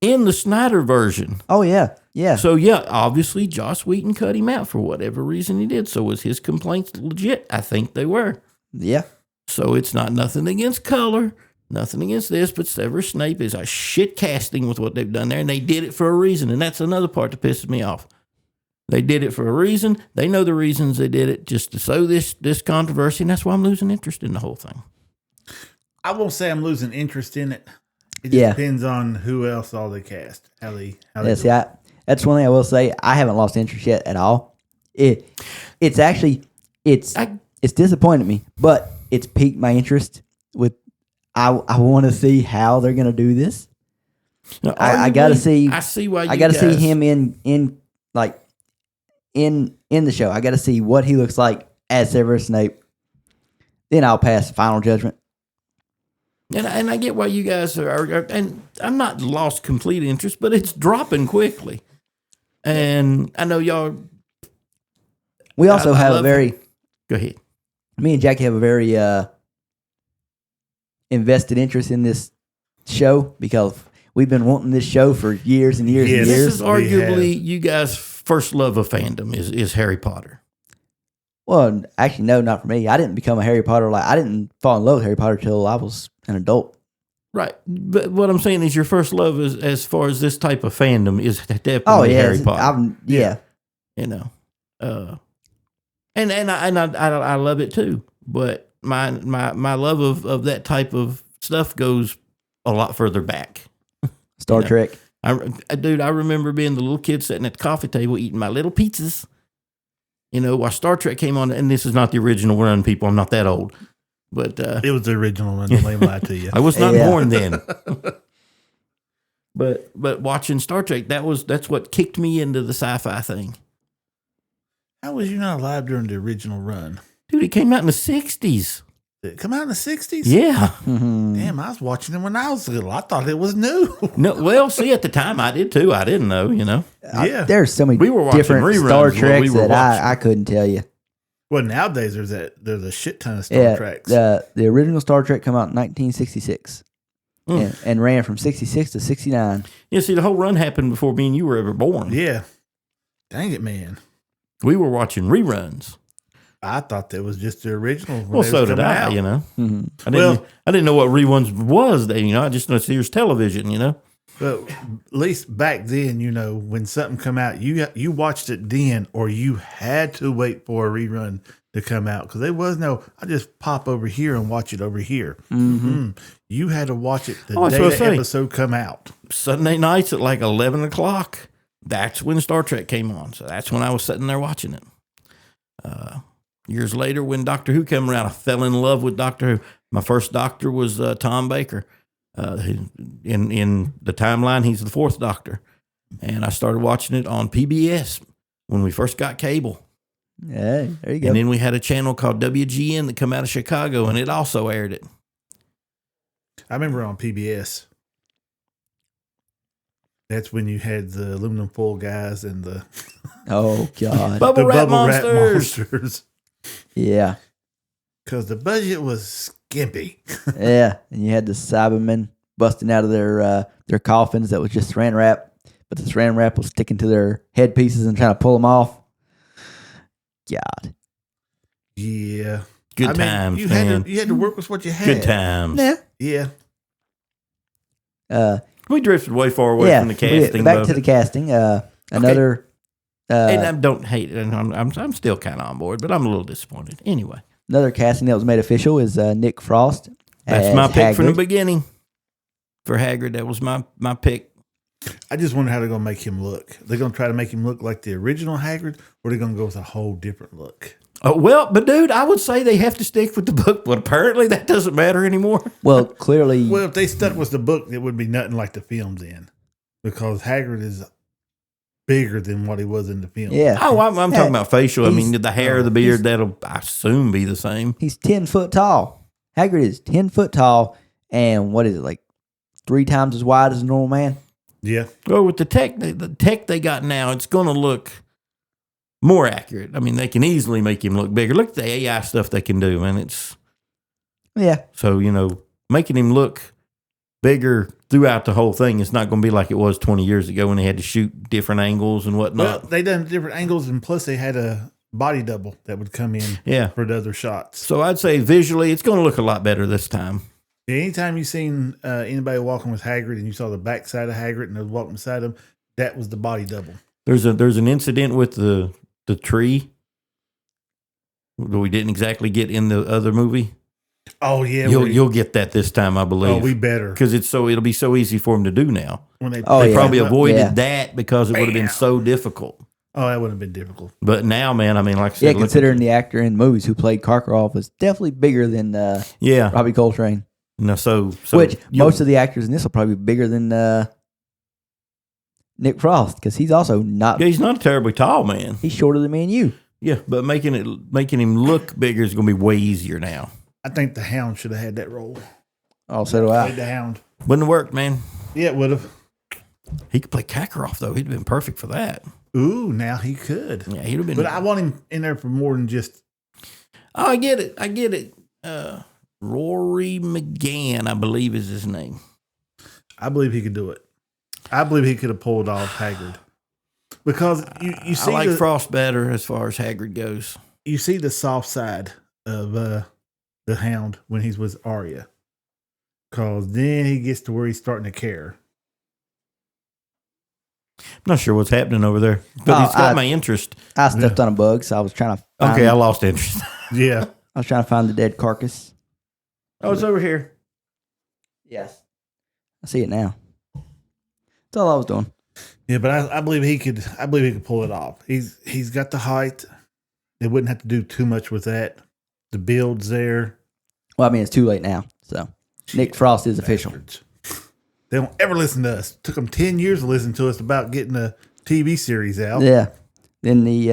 in the Snyder version. Oh, yeah. Yeah. So, yeah, obviously Joss Whedon cut him out for whatever reason he did. So was his complaints legit? I think they were. Yeah. So it's not nothing against color, nothing against this, but Severus Snape is a shit casting with what they've done there, and they did it for a reason, and that's another part that pisses me off. They did it for a reason. They know the reasons they did it, just to sow this controversy, and that's why I'm losing interest in the whole thing. I won't say I'm losing interest in it. It just Yeah. depends on who else all they cast. How they Yeah, see, that's one thing I will say. I haven't lost interest yet at all. It's actually it's disappointed me, but it's piqued my interest. I want to see how they're going to do this. Now, I got to arguably, see. I see why you I got to see guys- him in the show. I got to see what he looks like as Severus Snape. Then I'll pass final judgment. And I get why you guys are, and I'm not lost complete interest, but it's dropping quickly. And I know y'all. We also I have a love- very. Go ahead. Me and Jackie have a very invested interest in this show because we've been wanting this show for years and years Yes. and This years. is we arguably you guys' first love of fandom is Harry Potter. Well, actually, no, not for me. I didn't become a Harry Potter. I didn't fall in love with Harry Potter till I was an adult. Right. But what I'm saying is your first love is, as far as this type of fandom is definitely Oh yeah, Harry Potter. yeah. And I love it too. But my love of that type of stuff goes a lot further back. Star Yeah. Trek. I remember being the little kid sitting at the coffee table eating my little pizzas. While Star Trek came on, and this is not the original run, people. I'm not that old, but It was the original one. Don't let me lie to you. I was not Yeah. born then. But watching Star Trek, that's what kicked me into the sci-fi thing. How was you not alive during the original run? Dude, it came out in the 60s. Did it come out in the 60s? Yeah. Damn, I was watching it when I was little. I thought it was new. No, well, see, at the time I did too. I didn't know, you know. Yeah. There's so many We were watching different reruns Star while we Treks were that watching. I couldn't tell you. Well, nowadays there's a shit ton of Star Treks. The original Star Trek came out in 1966 and ran from 66 to 69. Yeah, see, the whole run happened before me and you were ever born. Yeah. Dang it, man. We were watching reruns. I thought that was just the original. when Well, they so was did coming I, out. you know. Mm-hmm. I didn't know what reruns was. You know, I just know here's television, you know. But at least back then, you know, when something come out, you watched it then, or you had to wait for a rerun to come out because there was no. I just pop over here and watch it over here. Mm-hmm. You had to watch it the day the episode come out. Sunday nights at like 11 o'clock. That's when Star Trek came on. So that's when I was sitting there watching it. Years later, when Doctor Who came around, I fell in love with Doctor Who. My first Doctor was Tom Baker. In the timeline, he's the fourth Doctor. And I started watching it on PBS when we first got cable. Yeah, there you go. And then we had a channel called WGN that come out of Chicago, and it also aired it. I remember on PBS. That's when you had the aluminum foil guys and the Oh God. Bubble Wrap bubble wrap Monsters. monsters. Yeah. Because the budget was skimpy. Yeah. And you had the Cybermen busting out of their coffins that was just saran wrap, but the saran wrap was sticking to their headpieces and trying to pull them off. God. Yeah. Good times, you man. had to work with what you had. Good times. Yeah. Yeah. We drifted way far away from the casting. Back to the casting. Another. And I don't hate it. And I'm still kind of on board, but I'm a little disappointed. Anyway, Another casting that was made official is Nick Frost. that's my pick from the Hagrid. beginning for Hagrid. That was my pick. I just wonder how they're going to make him look. They're going to try to make him look like the original Hagrid, or they're going to go with a whole different look. Oh, well, but dude, I would say they have to stick with the book, but apparently that doesn't matter anymore. Well, clearly. Well, if they stuck with the book, it would be nothing like the films in, because Hagrid is bigger than what he was in the film. Yeah. Oh, I'm talking about facial. I He's- mean, the hair, the beard, that'll, I assume, be the same. He's 10 foot tall. Hagrid is 10 foot tall, and what is it, like 3 times as wide as a normal man? Yeah. Well, with the tech they got now, it's going to look more accurate. I mean, they can easily make him look bigger. Look at the AI stuff they can do, man. It's Yeah. so, you know, making him look bigger throughout the whole thing. It's not going to be like it was 20 years ago when they had to shoot different angles and Well, whatnot. they done different angles, and plus they had a body double that would come in Yeah. for the other shots. So I'd say visually, it's going to look a lot better this time. Anytime you seen anybody walking with Hagrid and you saw the backside of Hagrid and they was walking beside him, that was the body double. There's an incident with the tree that we didn't exactly get in the other movie. Oh yeah, You'll get that this time, I believe. Oh, we better because it'll be so easy for them to do now. when they. Oh, They yeah. probably avoided Yeah. that because it would have been Bam. so difficult. Oh, that would have been difficult. But now, man, I mean, like I said, Yeah, look considering the actor in movies who played Karkaroff was definitely bigger than yeah, Robbie Coltrane. no, so Which most of the actors in this will probably be bigger than Nick Frost, because he's also not. yeah, he's not a terribly tall man. He's shorter than me and you. Yeah, but making him look bigger is going to be way easier now. I think the Hound should have had that role. Oh, so do Played I. the Hound. Wouldn't have worked, man. Yeah, it would have. He could play Kakarot though. He'd have been perfect for that. Ooh, now he could. Yeah, he'd have been. But I want him in there for more than just. Oh, I get it. Rory McGann, I believe, is his name. I believe he could do it. I believe he could have pulled off Hagrid, because you see I like the, Frost better as far as Hagrid goes. you see the soft side of the Hound when he's with Arya, because then he gets to where he's starting to care. I'm not sure what's happening over there, but it's got I- my interest. I stepped on a bug, so I was trying to. Okay, I lost interest. Yeah, I was trying to find the dead carcass. Oh, it's over here. Yes, I see it now. That's all I was doing. yeah, but I believe he could. I believe he could pull it off. He's got the height. They wouldn't have to do too much with that. The build's there. Well, I mean, it's too late now. So Nick Frost is official. Bastards. They don't ever listen to us. Took them 10 years to listen to us about getting a TV series out. Yeah. Then the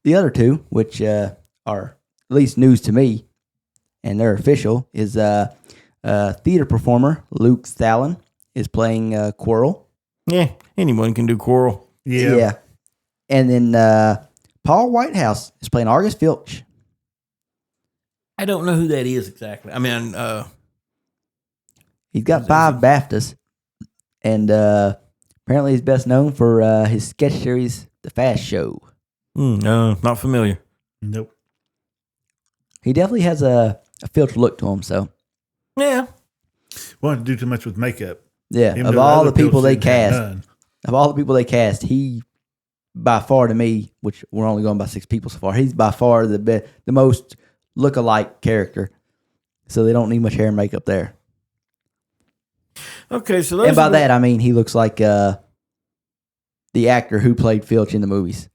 other two, which are at least news to me, and they're official, is theater performer Luke Stalin is playing Quirrell. Yeah, anyone can do Coral. Yeah. And then Paul Whitehouse is playing Argus Filch. I don't know who that is exactly. I mean, He's got 5 BAFTAs, and apparently he's best known for his sketch series, The Fast Show. no, not familiar. Nope. He definitely has a Filch look to him, so. Yeah. Wanted to do too much with makeup. Yeah, Even of though all other the people they Filch didn't have cast, none. he, by far to me, which we're only going by 6 people so far, he's by far the most look-alike character. So they don't need much hair and makeup there. Okay, so And by that, I mean he looks like the actor who played Filch in the movies.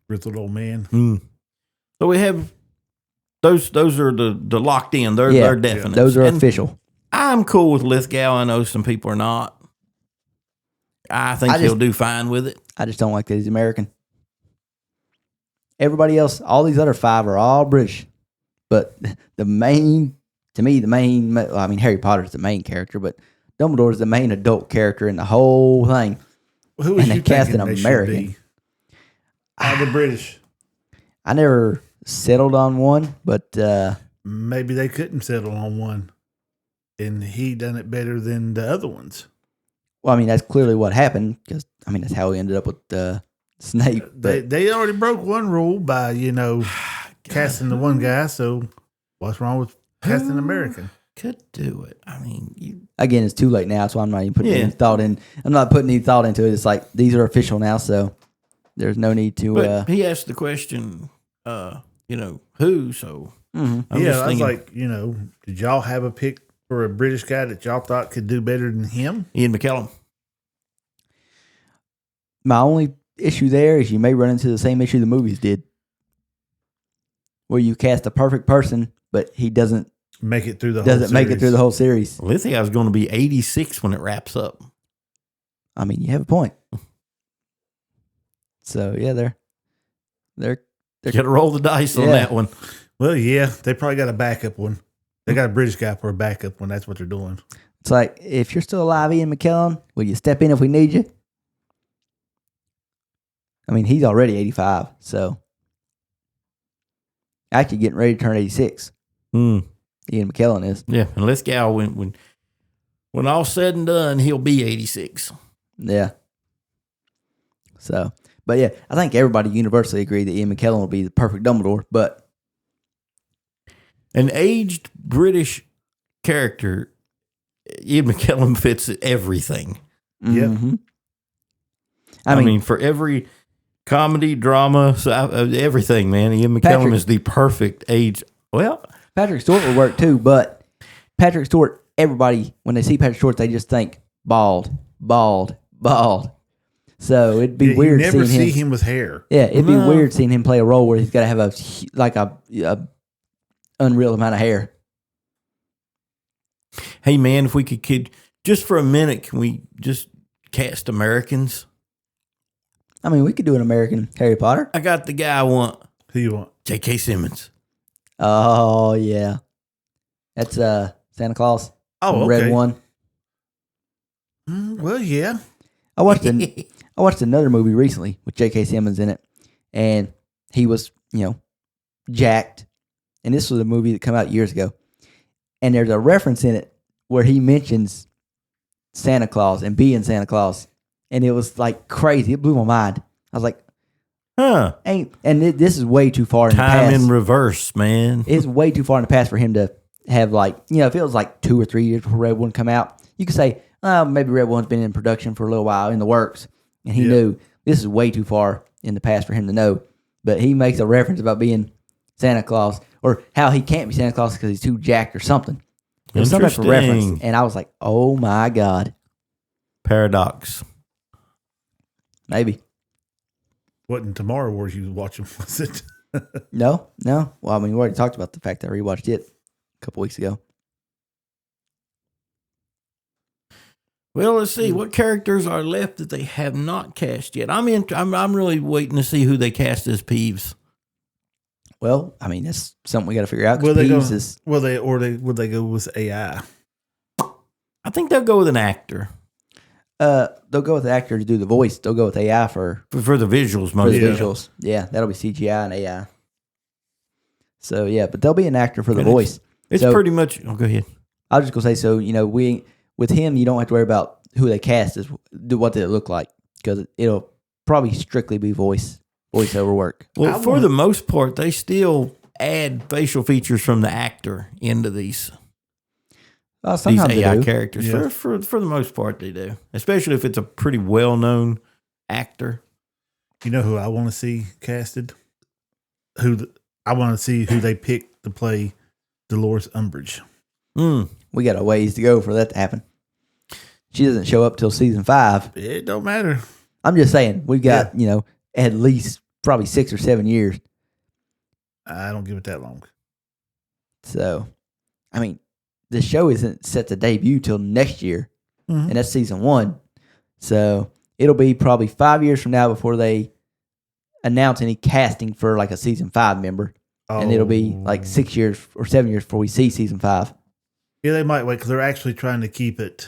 Grizzled old man. So we have those are the locked in. They're definite. Those are And official. I'm cool with Lithgow. I know some people are not. I think he'll do fine with it. I just don't like that he's American. Everybody else, all these other 5 are all British. But Harry Potter's the main character, but Dumbledore's the main adult character in the whole thing. Well, who was And you they cast thinking an they should American. be? The British. I never settled on one, but Maybe they couldn't settle on one, and he done it better than the other ones. well, I mean, that's clearly what happened because, I mean, that's how we ended up with Snape. But They already broke one rule by casting the one guy. So what's wrong with casting American? Could do it. I mean, again, it's too late now, so I'm not even putting Yeah. any thought in. I'm not putting any thought into it. It's like these are official now, so there's no need to. but he asked the question, who? So I'm Yeah, just I was thinking like, did y'all have a pick for a British guy that y'all thought could do better than him? Ian McKellen. My only issue there is you may run into the same issue the movies did, where you cast a perfect person, but he doesn't Make it through the make it through the whole series. Lithgow's going to be 86 when it wraps up. I mean, you have a point. So yeah, they're You got to roll the dice on Yeah. that one. Well, yeah, they probably got a backup one. They got a British guy for a backup one. That's what they're doing. It's like, if you're still alive, Ian McKellen, will you step in if we need you? I mean, he's already 85, so actually getting ready to turn 86. Ian McKellen is. Yeah, and Lithgow, when all said and done, he'll be 86. Yeah. So, but yeah, I think everybody universally agreed that Ian McKellen will be the perfect Dumbledore, but An aged British character, Ian McKellen fits everything. Yep. mhm. I mean, for every comedy, drama, everything, man, Ian McKellen Patrick- is the perfect age. Well, Patrick Stewart would work too, but Patrick Stewart, everybody, when they see Patrick Stewart, they just think bald, bald, bald. So it'd be weird You never seeing see him with hair. Yeah, it'd No. be weird seeing him play a role where he's got to have a unreal amount of hair. hey, man, if we could just for a minute, can we just cast Americans? I mean, we could do an American Harry Potter. I got the guy I want, Who you want? J.K. Simmons. Oh yeah, that's Santa Claus. Oh, the Red okay. one. Well, yeah. I watched another movie recently with J.K. Simmons in it, and he was jacked. And this was a movie that came out years ago, and there's a reference in it where he mentions Santa Claus and being Santa Claus, and it was like crazy. It blew my mind. I was like, Huh. this is way too far in the Time past. in reverse, man. It's way too far in the past for him to have if it was like 2 or 3 years before Red One come out, you could say, maybe Red One's been in production for a little while in the works, and he knew this is way too far in the past for him to know. But he makes a reference about being Santa Claus or how he can't be Santa Claus because he's too jacked or something. It was some type of reference, Interesting. and I was like, oh my God, Paradox. maybe. Wasn't Tomorrow Wars you was watching, was it? No. Well, I mean, we already talked about the fact that I rewatched it a couple weeks ago. Well, let's see what characters are left that they have not cast yet. I'm really waiting to see who they cast as Peeves. Well, I mean, that's something we got to figure out. Will they go? Peeves is, Would they go with AI? I think they'll go with an actor they'll go with the actor to do the voice. They'll go with AI for the visuals for mostly. the visuals. Yeah, that'll be CGI and AI. So yeah, but there'll be an actor for the And voice. It's So- pretty much. Oh, go ahead. I was just gonna say, so with him, you don't have to worry about who they cast is what they look like because it'll probably strictly be voiceover work. Well, for the most part, they still add facial features from the actor into these Sometimes they AI do. characters. Yeah. For the most part, they do. Especially if it's a pretty well known actor. You know who I want to see casted? I want to see who they pick to play Dolores Umbridge. We got a ways to go for that to happen. She doesn't show up till season 5. It don't matter. I'm just saying we've got at least probably 6 or 7 years. I don't give it that long. So, I mean, the show isn't set to debut till next year, Mhm. and that's season 1. So it'll be probably 5 years from now before they announce any casting for like a season 5 member, and it'll be like 6 years or 7 years before we see season 5. Yeah, they might wait because they're actually trying to keep it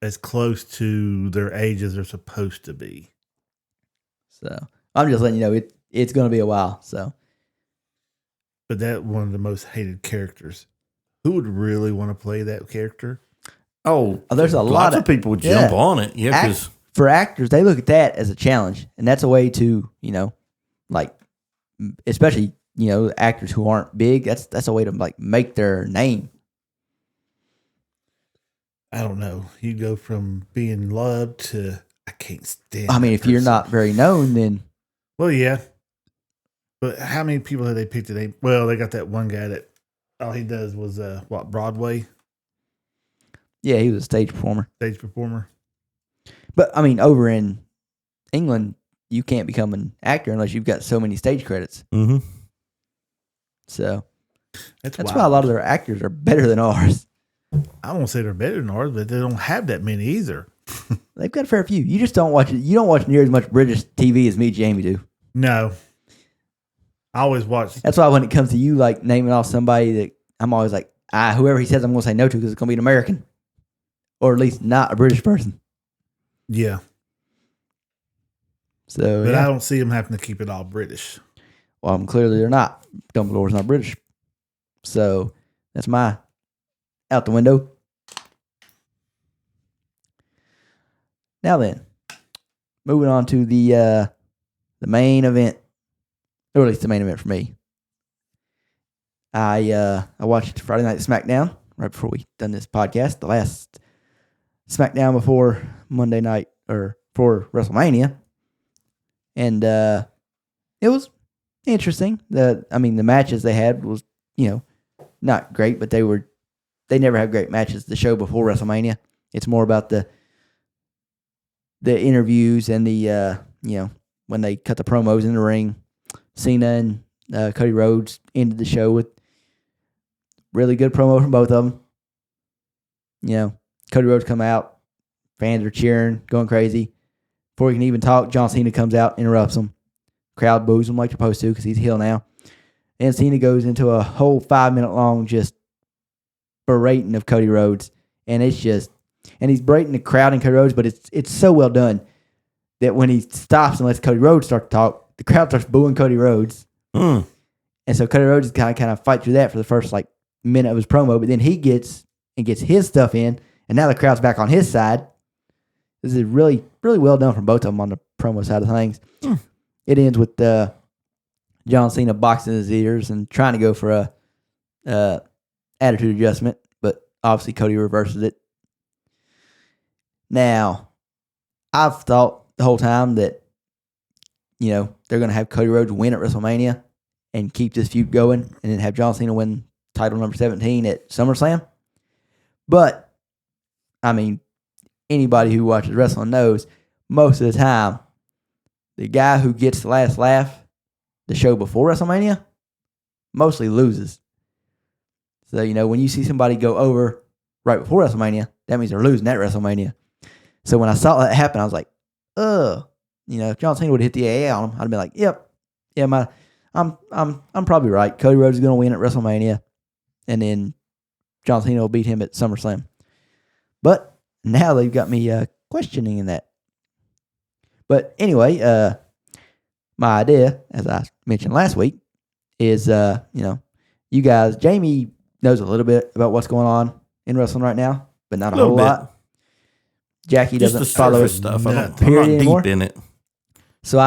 as close to their age as they're supposed to be. So I'm just letting you know it's going to be a while. So But that one of the most hated characters. Who would really want to play that character? Oh, there's a lot lots of people jump yeah. on it. Yeah, because for actors, they look at that as a challenge, and that's a way to like especially actors who aren't big. That's a way to like make their name. I don't know. You go from being loved to I can't stand. I mean, that if you're person. not very known, then Well, yeah. But how many people have they picked today? Well, they got that one guy that all he does was Broadway yeah, he was a stage performer. stage performer. But I mean, over in England, you can't become an actor unless you've got so many stage credits. mm-hmm. So That's why a wild. lot of their actors are better than ours. I won't say they're better than ours, but they don't have that many either. They've got a fair few. You just don't watch it. You don't watch near as much British TV as me, and Jamie do. No. I always watch. That's why when it comes to you, like naming off somebody that I'm always like, whoever he says I'm going to say no to because it's going to be an American, or at least not a British person. Yeah. So, But yeah. I don't see them having to keep it all British. Well, clearly they're not. Dumbledore's not British. So that's my out the window. Now then, moving on to the main event, or at least the main event for me. I watched Friday Night SmackDown right before we done this podcast, the last SmackDown before Monday night or for WrestleMania, and it was interesting. The matches they had was not great, but they never have great matches. The show before WrestleMania, it's more about the interviews and the when they cut the promos in the ring. Cena and Cody Rhodes ended the show with really good promo from both of them. Cody Rhodes come out, fans are cheering, going crazy. Before he can even talk, John Cena comes out, interrupts him. Crowd boos him like they're supposed to because he's heel now. And Cena goes into a whole 5-minute long just berating of Cody Rhodes. And he's berating the crowd and Cody Rhodes, but it's so well done that when he stops and lets Cody Rhodes start to talk, the crowd starts booing Cody Rhodes. Mm. And so Cody Rhodes kind of fight through that for the first minute of his promo, but then he gets his stuff in, and now the crowd's back on his side. This is really, really well done from both of them on the promo side of things. Mm. It ends with John Cena boxing his ears and trying to go for a attitude adjustment, but obviously Cody reverses it. Now, I've thought the whole time that they're going to have Cody Rhodes win at WrestleMania and keep this feud going, and then have John Cena win title number 17 at SummerSlam. But I mean, anybody who watches wrestling knows most of the time the guy who gets the last laugh the show before WrestleMania mostly loses. So, when you see somebody go over right before WrestleMania, that means they're losing at WrestleMania. So when I saw that happen, I was like, if John Cena would have hit the AA on him, I'd be like, yep. Yeah, I'm probably right. Cody Rhodes is going to win at WrestleMania, and then John Cena will beat him at SummerSlam. But now they've got me questioning in that. But anyway, my idea, as I mentioned last week, is you guys. Jamie knows a little bit about what's going on in wrestling right now, but not a whole lot. Jackie Just doesn't the follow surface it stuff. I'm not anymore. deep in it. So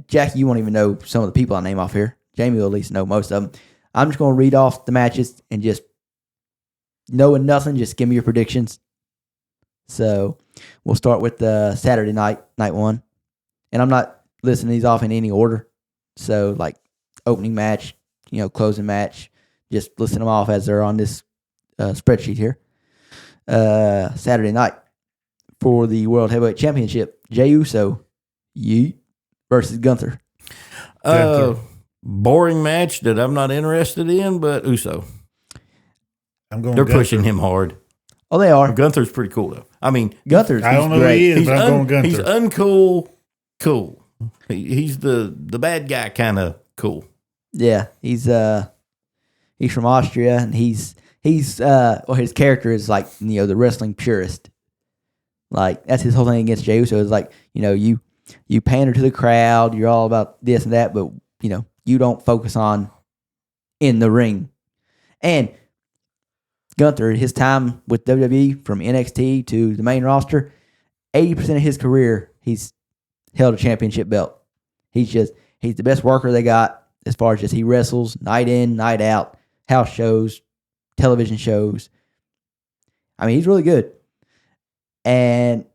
Jackie, you won't even know some of the people I name off here. Jamie will at least know most of them. I'm just going to read off the matches and just knowing nothing, just give me your predictions. So we'll start with Saturday night one. And I'm not listing these off in any order. So like opening match, closing match, just listing them off as they're on this spreadsheet here. Saturday night for the World Heavyweight Championship, Jey Uso, Yeet versus Gunther. Boring match that I'm not interested in, but Uso. I'm going. They're Gunther. pushing him hard. Oh, they are. Gunther's pretty cool though. I mean, Gunther's. I don't know who he is, but I'm going Gunther. He's uncool, cool. He's the bad guy kind of cool. Yeah, he's from Austria, and he's his character is like the wrestling purist. Like that's his whole thing against Jey Uso is like you pander to the crowd, you're all about this and that, but you don't focus on in the ring. And Gunther, his time with WWE from NXT to the main roster, 80% of his career he's held a championship belt. He's the best worker they got as far as just he wrestles night in, night out, house shows, television shows. I mean, he's really good. And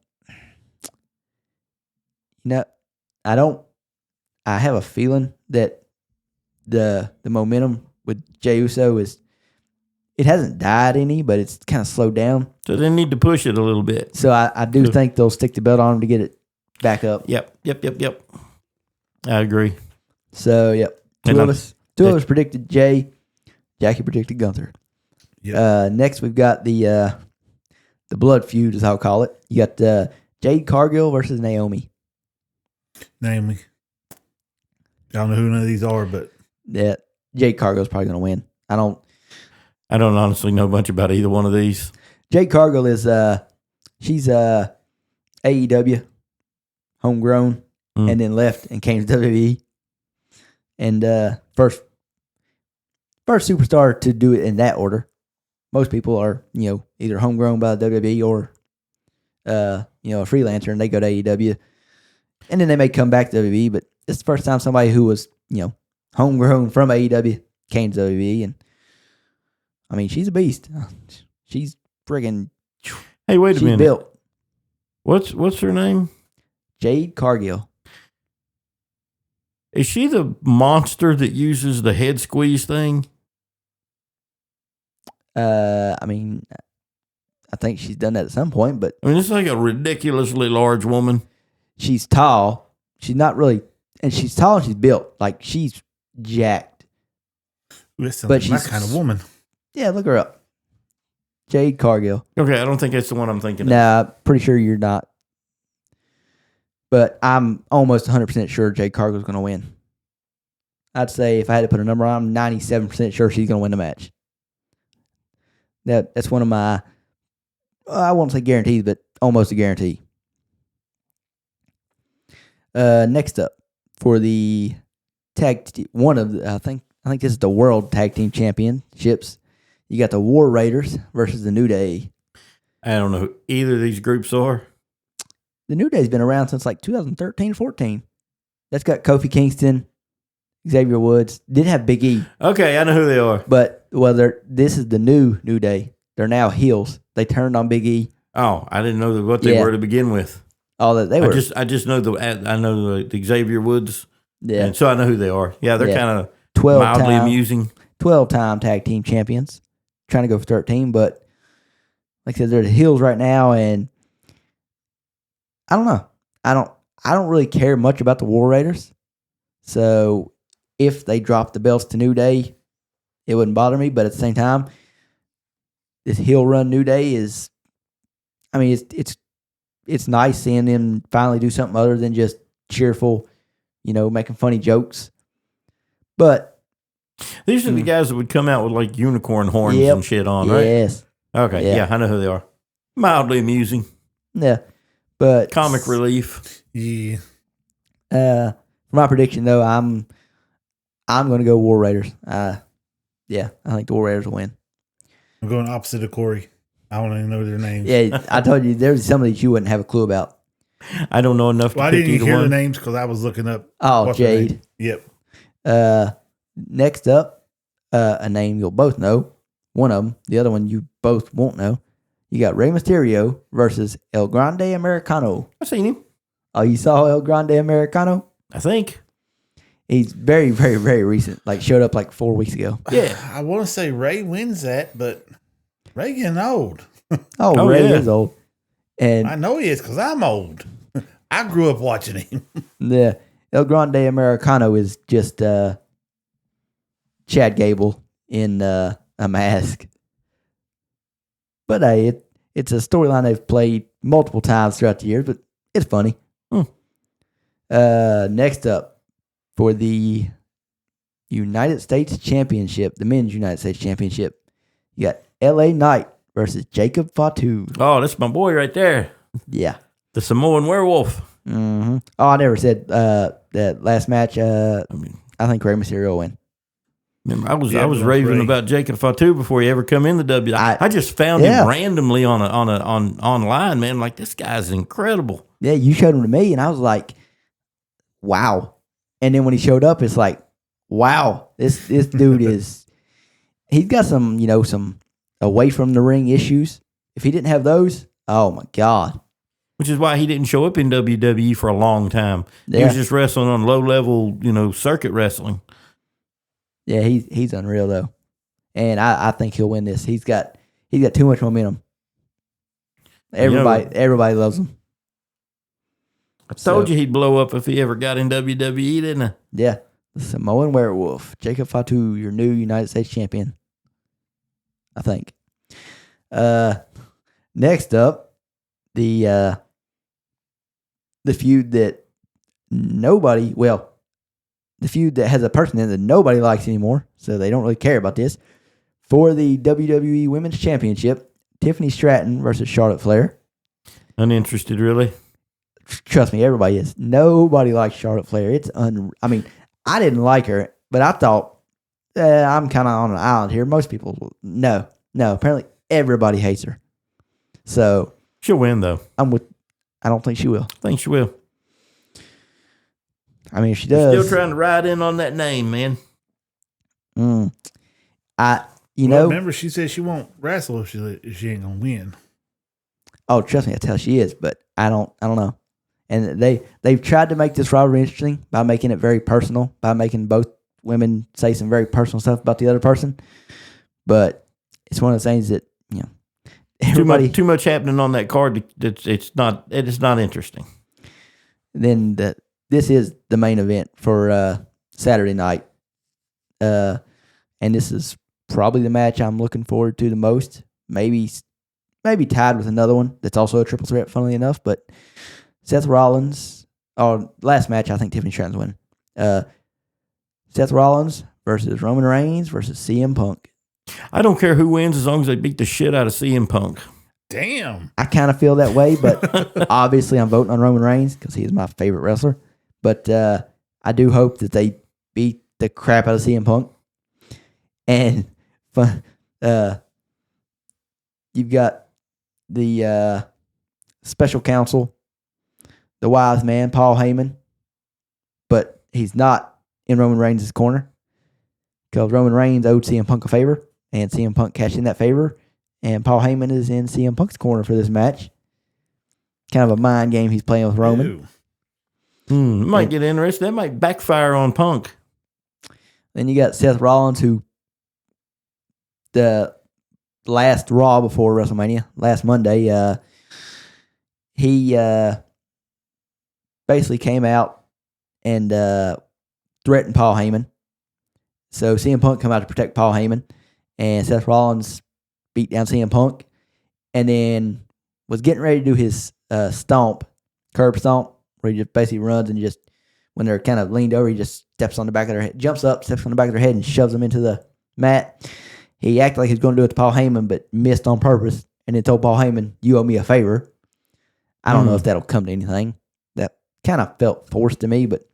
I have a feeling that the momentum with Jey Uso it hasn't died any, but it's kind of slowed down. So they need to push it a little bit. So I do think they'll stick the belt on him to get it back up. Yep. I agree. So, yep. Two of us predicted Jey. Jackie predicted Gunther. Yep. Next, we've got the blood feud, as I'll call it. You got Jade Cargill versus Naomi. Naomi. I don't know who none of these are, but Yeah, Jade Cargill's probably going to win. I don't honestly know much about either one of these. Jade Cargill is she's AEW, homegrown, and then left and came to WWE. And first superstar to do it in that order. Most people are, either homegrown by the WWE or a freelancer and they go to AEW. And then they may come back to WWE, but it's the first time somebody who was, homegrown from AEW came to WWE. And I mean, she's a beast. She's friggin' Hey, wait a minute. Built. What's her name? Jade Cargill. Is she the monster that uses the head squeeze thing? I mean, I think she's done that at some point, but I mean, it's like a ridiculously large woman. she's tall. She's not really, and she's tall and she's built. Like, she's jacked. listen, But my she's- kind of woman. Yeah, look her up. Jade Cargill. Okay, I don't think that's the one I'm thinking of. Nah, pretty sure you're not. But I'm almost 100% sure Jade Cargill's going to win. I'd say if I had to put a number on, I'm 97% sure she's going to win the match. That's one of my, I won't say guarantees, but almost a guarantee. Next up for the I think this is the World Tag Team Championships. You got the War Raiders versus the New Day. I don't know who either of these groups are. The New Day's been around since like 2013, 14. That's got Kofi Kingston, Xavier Woods. Did have Big E, Okay, I know who they are. but this is the New Day. They're now heels. They turned on Big E. Oh, I didn't know what they Yeah. were to begin with. All that they were. I just know the Xavier Woods. Yeah, And so I know who they are. Yeah, they're Yeah. kind of 12 mildly time, amusing. 12-time tag team champions. Trying to go for 13, but like I said, they're the heels right now, and I don't know. I don't really care much about the War Raiders. So if they drop the belts to New Day, it wouldn't bother me. But at the same time, this heel run New Day is, I mean, it's nice seeing them finally do something other than just cheerful, making funny jokes. But These are the guys that would come out with like unicorn horns Yep. and shit on, right? yes, Okay, Yeah. yeah, I know who they are. Mildly amusing, yeah, but comic relief. Yeah. For my prediction though, I'm going to go War Raiders. Yeah, I think the War Raiders will win. I'm going opposite of Corey. I don't even know their names. Yeah, I told you there's some that you wouldn't have a clue about. I don't know enough to Well, I pick didn't even either hear one. the names because I was looking up. Oh, what's their Jade. name. Yep. Next up, a name you'll both know. One of them, the other one you both won't know. You got Rey Mysterio versus El Grande Americano. I've seen him. Oh, you saw El Grande Americano? I think. He's very, very, very recent. Like showed up like 4 weeks ago. Yeah. I want to say Ray wins that, but Ray getting old. Oh, Ray yeah. is old. And I know he is because I'm old. I grew up watching him. the El Grande Americano is just Chad Gable in a mask. But hey, it's a storyline they've played multiple times throughout the years, but it's funny. Next up, for the United States Championship, the Men's United States Championship, you got LA Knight versus Jacob Fatu. Oh, that's my boy right there. Yeah. The Samoan werewolf. Mm-hmm. Oh, I never said that last match. I think Rey Mysterio will win. Remember, I was Yeah, raving Ray. about Jacob Fatu before he ever come in the W. I just found Yeah. him randomly on online, man. Like, this guy's incredible. Yeah, you showed him to me, and I was like, wow. And then when he showed up, it's like, wow, this dude is, he's got some away from the ring issues. If he didn't have those, oh my God. Which is why he didn't show up in WWE for a long time. He Yeah. was just wrestling on low level, circuit wrestling. Yeah, he's unreal though. And I think he'll win this. He's got too much momentum. Everybody loves him. I told you he'd blow up if he ever got in WWE, didn't I? Yeah. The Samoan Werewolf. Jacob Fatu, your new United States champion. I think. Next up, the feud that the feud that has a person in it that nobody likes anymore, so they don't really care about this. For the WWE Women's Championship, Tiffany Stratton versus Charlotte Flair. Uninterested, really. Trust me, everybody is. Nobody likes Charlotte Flair. I mean, I didn't like her, but I thought I'm kind of on an island here. Most people, no. Apparently, everybody hates her. So She'll win, though. I don't think she will. I think she will. I mean, if she They're does, still trying to ride in on that name, man. Remember, she said she won't wrestle if she ain't gonna win. Oh, trust me, that's how she is. But I don't know. And they've tried to make this rivalry interesting by making it very personal, by making both women say some very personal stuff about the other person. But it's one of those things that everybody. Too much happening on that card. It's not interesting. Then this is the main event for Saturday night, and this is probably the match I'm looking forward to the most. Maybe tied with another one that's also a triple threat, funnily enough. But Seth Rollins, last match I think Tiffany Stratton's winning. Seth Rollins versus Roman Reigns versus CM Punk. I don't care who wins as long as they beat the shit out of CM Punk. Damn. I kind of feel that way, but obviously I'm voting on Roman Reigns because he's my favorite wrestler. But I do hope that they beat the crap out of CM Punk. And you've got the special counsel, the wise man, Paul Heyman, but he's not in Roman Reigns' corner because Roman Reigns owed CM Punk a favor, and CM Punk cashed in that favor, and Paul Heyman is in CM Punk's corner for this match. Kind of a mind game he's playing with Roman. Ew. Might get interesting. That might backfire on Punk. Then you got Seth Rollins, who the last Raw before WrestleMania, last Monday, he basically came out and threatened Paul Heyman. So CM Punk come out to protect Paul Heyman, and Seth Rollins beat down CM Punk, and then was getting ready to do his curb stomp, where he just basically runs and just when they're kind of leaned over, he just steps on the back of their head, jumps up, steps on the back of their head, and shoves them into the mat. He acted like he was going to do it to Paul Heyman, but missed on purpose, and then told Paul Heyman, "You owe me a favor." I don't know if that'll come to anything. That kind of felt forced to me, but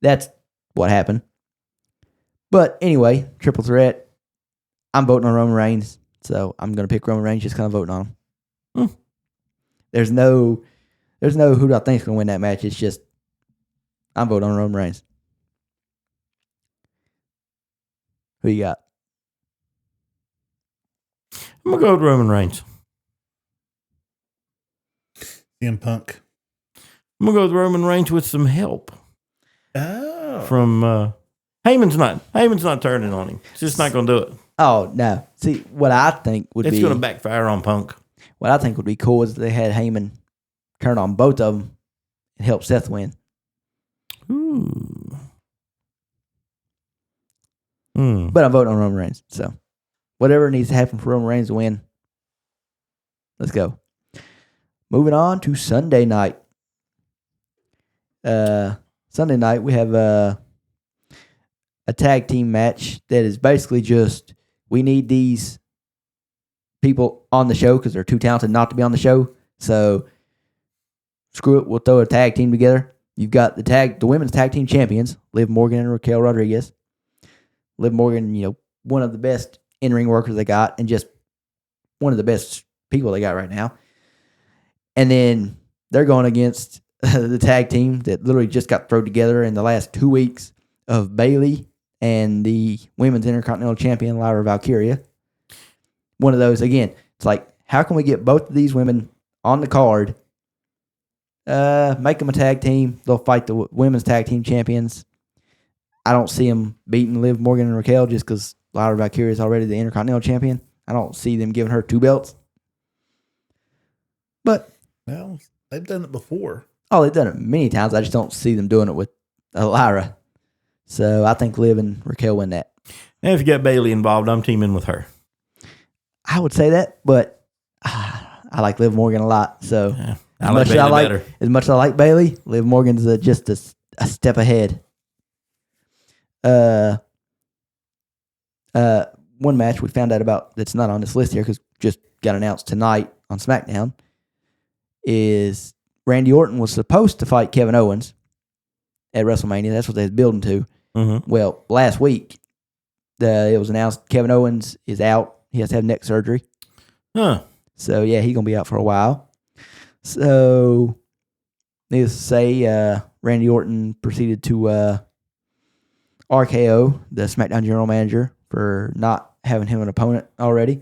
that's what happened. But anyway, triple threat. I'm voting on Roman Reigns, so I'm going to pick Roman Reigns. Just kind of voting on him. There's no who do I think is going to win that match. It's just I'm voting on Roman Reigns. Who you got? I'm going to go with Roman Reigns. CM Punk. I'm going to go with Roman Reigns with some help. Oh. From Heyman's not turning on him. It's just not going to do it. Oh, no. See, what I think would It's be... going to backfire on Punk. What I think would be cool is if they had Heyman turn on both of them and help Seth win. Ooh. But I'm voting on Roman Reigns. So, whatever needs to happen for Roman Reigns to win, let's go. Moving on to Sunday night. Sunday night, we have a tag team match that is basically just, we need these people on the show because they're too talented not to be on the show. So, screw it, we'll throw a tag team together. You've got the women's tag team champions, Liv Morgan and Raquel Rodriguez. Liv Morgan, one of the best in-ring workers they got, and just one of the best people they got right now. And then they're going against the tag team that literally just got thrown together in the last 2 weeks of Bayley and the women's Intercontinental Champion, Lyra Valkyria. One of those, again, it's like, how can we get both of these women on the card, make them a tag team, they'll fight the women's tag team champions. I don't see them beating Liv Morgan and Raquel just because Lyra Valkyria is already the Intercontinental Champion. I don't see them giving her 2 belts. But... well, they've done it before. Oh, they've done it many times. I just don't see them doing it with Lyra. So I think Liv and Raquel win that. And if you got Bayley involved, I'm teaming with her. I would say that, but I like Liv Morgan a lot. So Yeah, I like Bayley better. As much as I like Bayley, Liv Morgan's just a step ahead. One match we found out about that's not on this list here because just got announced tonight on SmackDown is Randy Orton was supposed to fight Kevin Owens at WrestleMania. That's what they was building to. Mm-hmm. Well, last week it was announced Kevin Owens is out. He has to have neck surgery. Huh. So, yeah, he's going to be out for a while. So, needless to say, Randy Orton proceeded to RKO the SmackDown general manager for not having him an opponent already.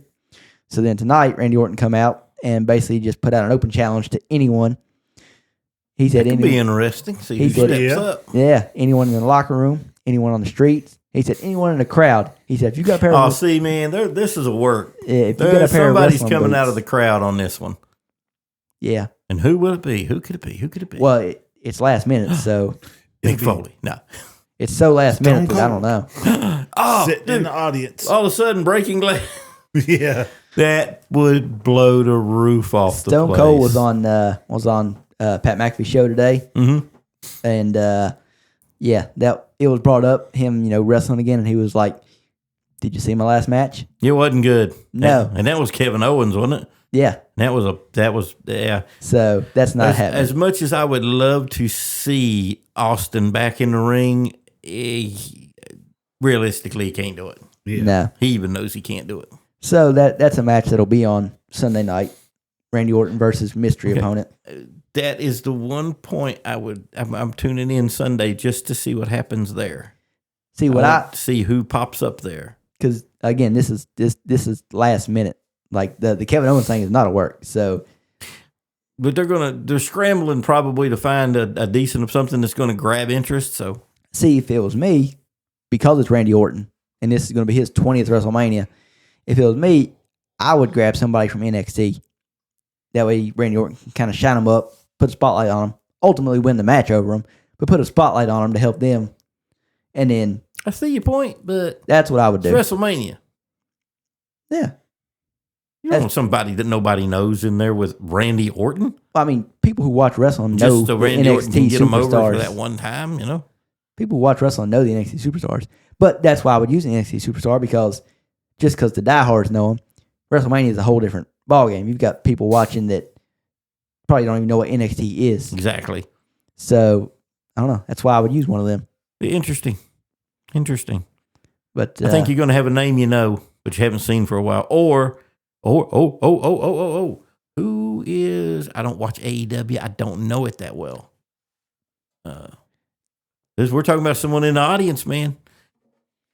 So then tonight, Randy Orton come out and basically just put out an open challenge to anyone. He said, It could be interesting. See he who said, steps yeah. up. yeah, anyone in the locker room, anyone on the streets. He said, anyone in the crowd. He said, if you got a pair Oh, of see, man, this is a work. if you got a pair of Somebody's wrestling coming out boots- of the crowd on this one. Yeah. And who will it be? Who could it be? Who could it be? Well, it's last minute, so Mick Foley. No. it's so last minute that I don't Cold. know. Oh, Sitting in dude, the audience. all of a sudden, breaking glass. Yeah. That would blow the roof off the Stone place. Cold was on Pat McAfee's show today, and that it was brought up him wrestling again, and he was like, "Did you see my last match?" It wasn't good. No. And that was Kevin Owens, wasn't it? Yeah, That was yeah. so that's not happening. As much as I would love to see Austin back in the ring, realistically, he can't do it. Yeah. No, He even knows he can't do it. so that's a match that'll be on Sunday night. Randy Orton versus mystery Okay. opponent. That is the one point I'm tuning in Sunday just to see what happens there. See what want to see who pops up there. because again, this is last minute. Like the Kevin Owens thing is not a work. So But they're scrambling probably to find a decent of something that's going to grab interest. So see, if it was me, because it's Randy Orton and this is going to be his 20th WrestleMania, if it was me, I would grab somebody from NXT. That way, Randy Orton can kind of shine them up, put a spotlight on them, ultimately win the match over them, but put a spotlight on them to help them. And then I see your point, but that's what I would it's do. WrestleMania. Yeah. You don't want somebody that nobody knows in there with Randy Orton. I mean, people who watch wrestling know Just so the Randy Orton can NXT get them over superstars. for that one time, you know? People who watch wrestling know the NXT superstars. But that's why I would use an NXT superstar, because just because the diehards know them, WrestleMania is a whole different ballgame. You've got people watching that probably don't even know what NXT is. Exactly. So, I don't know. That's why I would use one of them. Interesting. But I think you're going to have a name you know, but you haven't seen for a while. Or, who is, I don't watch AEW. I don't know it that well. We're talking about someone in the audience, man.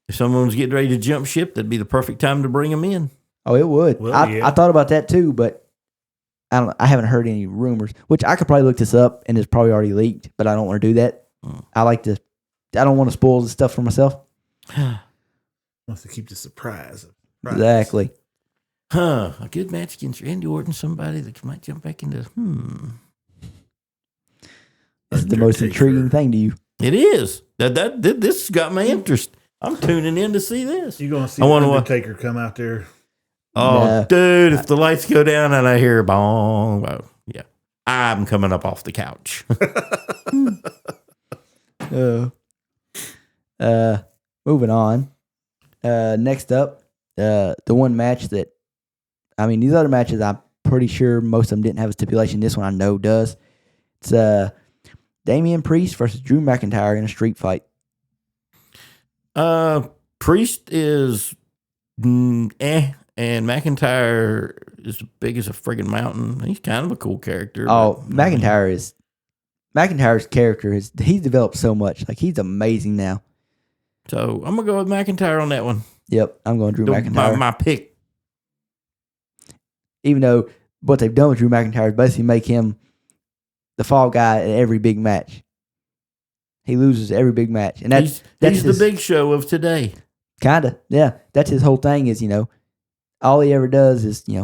If someone's getting ready to jump ship, that'd be the perfect time to bring them in. Oh, it would. Well, I thought about that too, but I haven't heard any rumors, which I could probably look this up and it's probably already leaked, but I don't want to do that. I don't want to spoil the stuff for myself. Wants to keep the surprise. Exactly. A good match against Randy Orton, somebody that might jump back into, This is the most intriguing thing to you. It is. This got my interest. I'm tuning in to see this. You're going to see I the wonder Undertaker come out there. Oh, No. dude, if the lights go down and I hear bong, well, yeah, I'm coming up off the couch. Moving on. Next up, the one match that, I mean, these other matches, I'm pretty sure most of them didn't have a stipulation. This one I know does. It's Damian Priest versus Drew McIntyre in a street fight. Priest is and McIntyre is big as a friggin' mountain. He's kind of a cool character. Oh, McIntyre's character he's developed so much. Like, he's amazing now. So I'm gonna go with McIntyre on that one. Yep, I'm going Drew McIntyre. My pick. Even though what they've done with Drew McIntyre is basically make him the fall guy at every big match. He loses every big match, and that's he's the big show of today. Kinda, yeah. That's his whole thing. Is all he ever does is he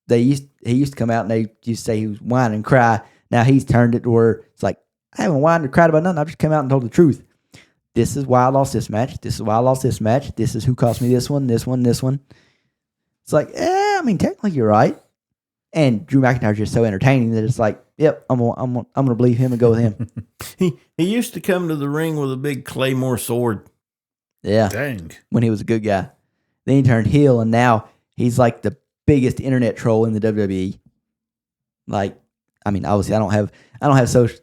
used to come out and they used to say he was whine and cry. Now he's turned it to where it's like, I haven't whined or cried about nothing. I just come out and told the truth. This is why I lost this match. This is why I lost this match. This is who cost me this one, this one, this one. It's like, I mean, technically you're right. And Drew McIntyre's just so entertaining that it's like, yep, I'm gonna believe him and go with him. He used to come to the ring with a big claymore sword. Yeah, Dang. when he was a good guy. Then he turned heel, and now he's like the biggest internet troll in the WWE. Like, I mean, obviously, I don't have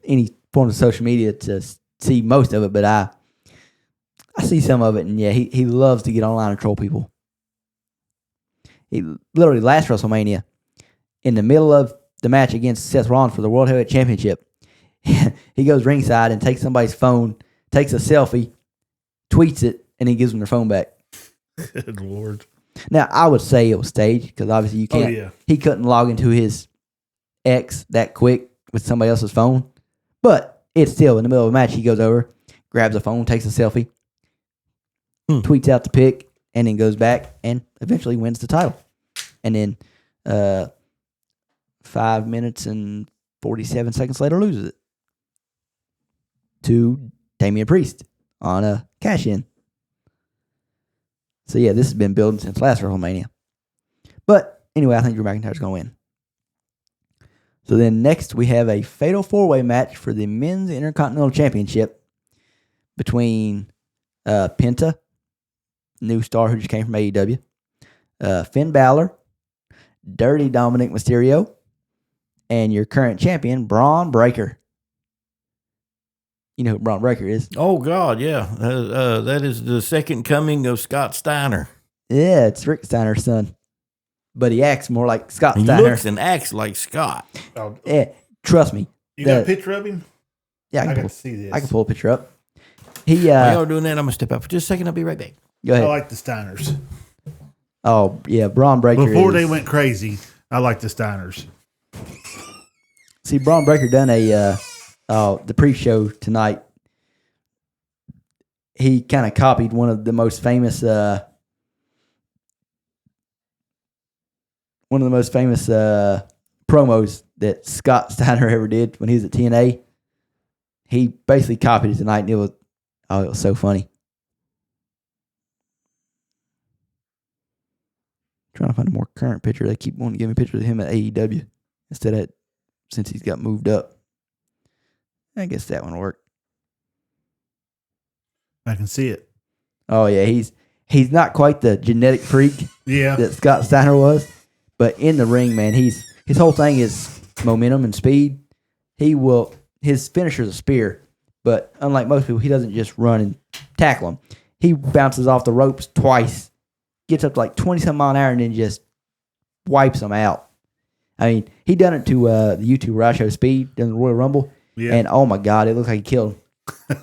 any form of social media to see most of it, but I see some of it, and yeah, he loves to get online and troll people. He literally last WrestleMania, in the middle of the match against Seth Rollins for the World Heavyweight Championship, he goes ringside and takes somebody's phone, takes a selfie, tweets it, and he gives them their phone back. Good Lord. Now, I would say it was staged because obviously you can't. Oh, yeah. He couldn't log into his X that quick with somebody else's phone. But it's still in the middle of a match. He goes over, grabs a phone, takes a selfie, tweets out the pic, and then goes back and eventually wins the title. And then 5 minutes and 47 seconds later loses it to Damian Priest on a cash-in. So, yeah, this has been building since last WrestleMania. But, anyway, I think Drew McIntyre's going to win. So, then next we have a fatal four-way match for the Men's Intercontinental Championship between Penta, new star who just came from AEW, Finn Balor, Dirty Dominic Mysterio, and your current champion, Braun Breaker. You know who Braun Breaker is? Oh, God, yeah. That is the second coming of Scott Steiner. Yeah, it's Rick Steiner's son. But he acts more like Scott He Steiner. looks and acts like Scott. Oh, Yeah, trust me. you got a picture of him? Yeah, I got to see this. I can pull a picture up. While While y'all doing that, I'm going to step out for just a second. I'll be right back. Go I ahead. like the Steiners. Oh, yeah, Braun Breaker Before is, they went crazy, I like the Steiners. See, Braun Breaker done the pre-show tonight. He kind of copied one of the most famous promos that Scott Steiner ever did when he was at TNA. He basically copied it tonight, and it was so funny. Trying to find a more current picture. They keep wanting to give me pictures of him at AEW instead of since he's got moved up. I guess that one worked. I can see it. Oh yeah, he's not quite the genetic freak Yeah. that Scott Steiner was, but in the ring, man, his whole thing is momentum and speed. His finisher is a spear, but unlike most people, he doesn't just run and tackle him. He bounces off the ropes twice, gets up to like 20-some mile an hour, and then just wipes them out. I mean, he done it to the YouTube where I show Speed in the Royal Rumble, and oh my God, it looked like he killed him.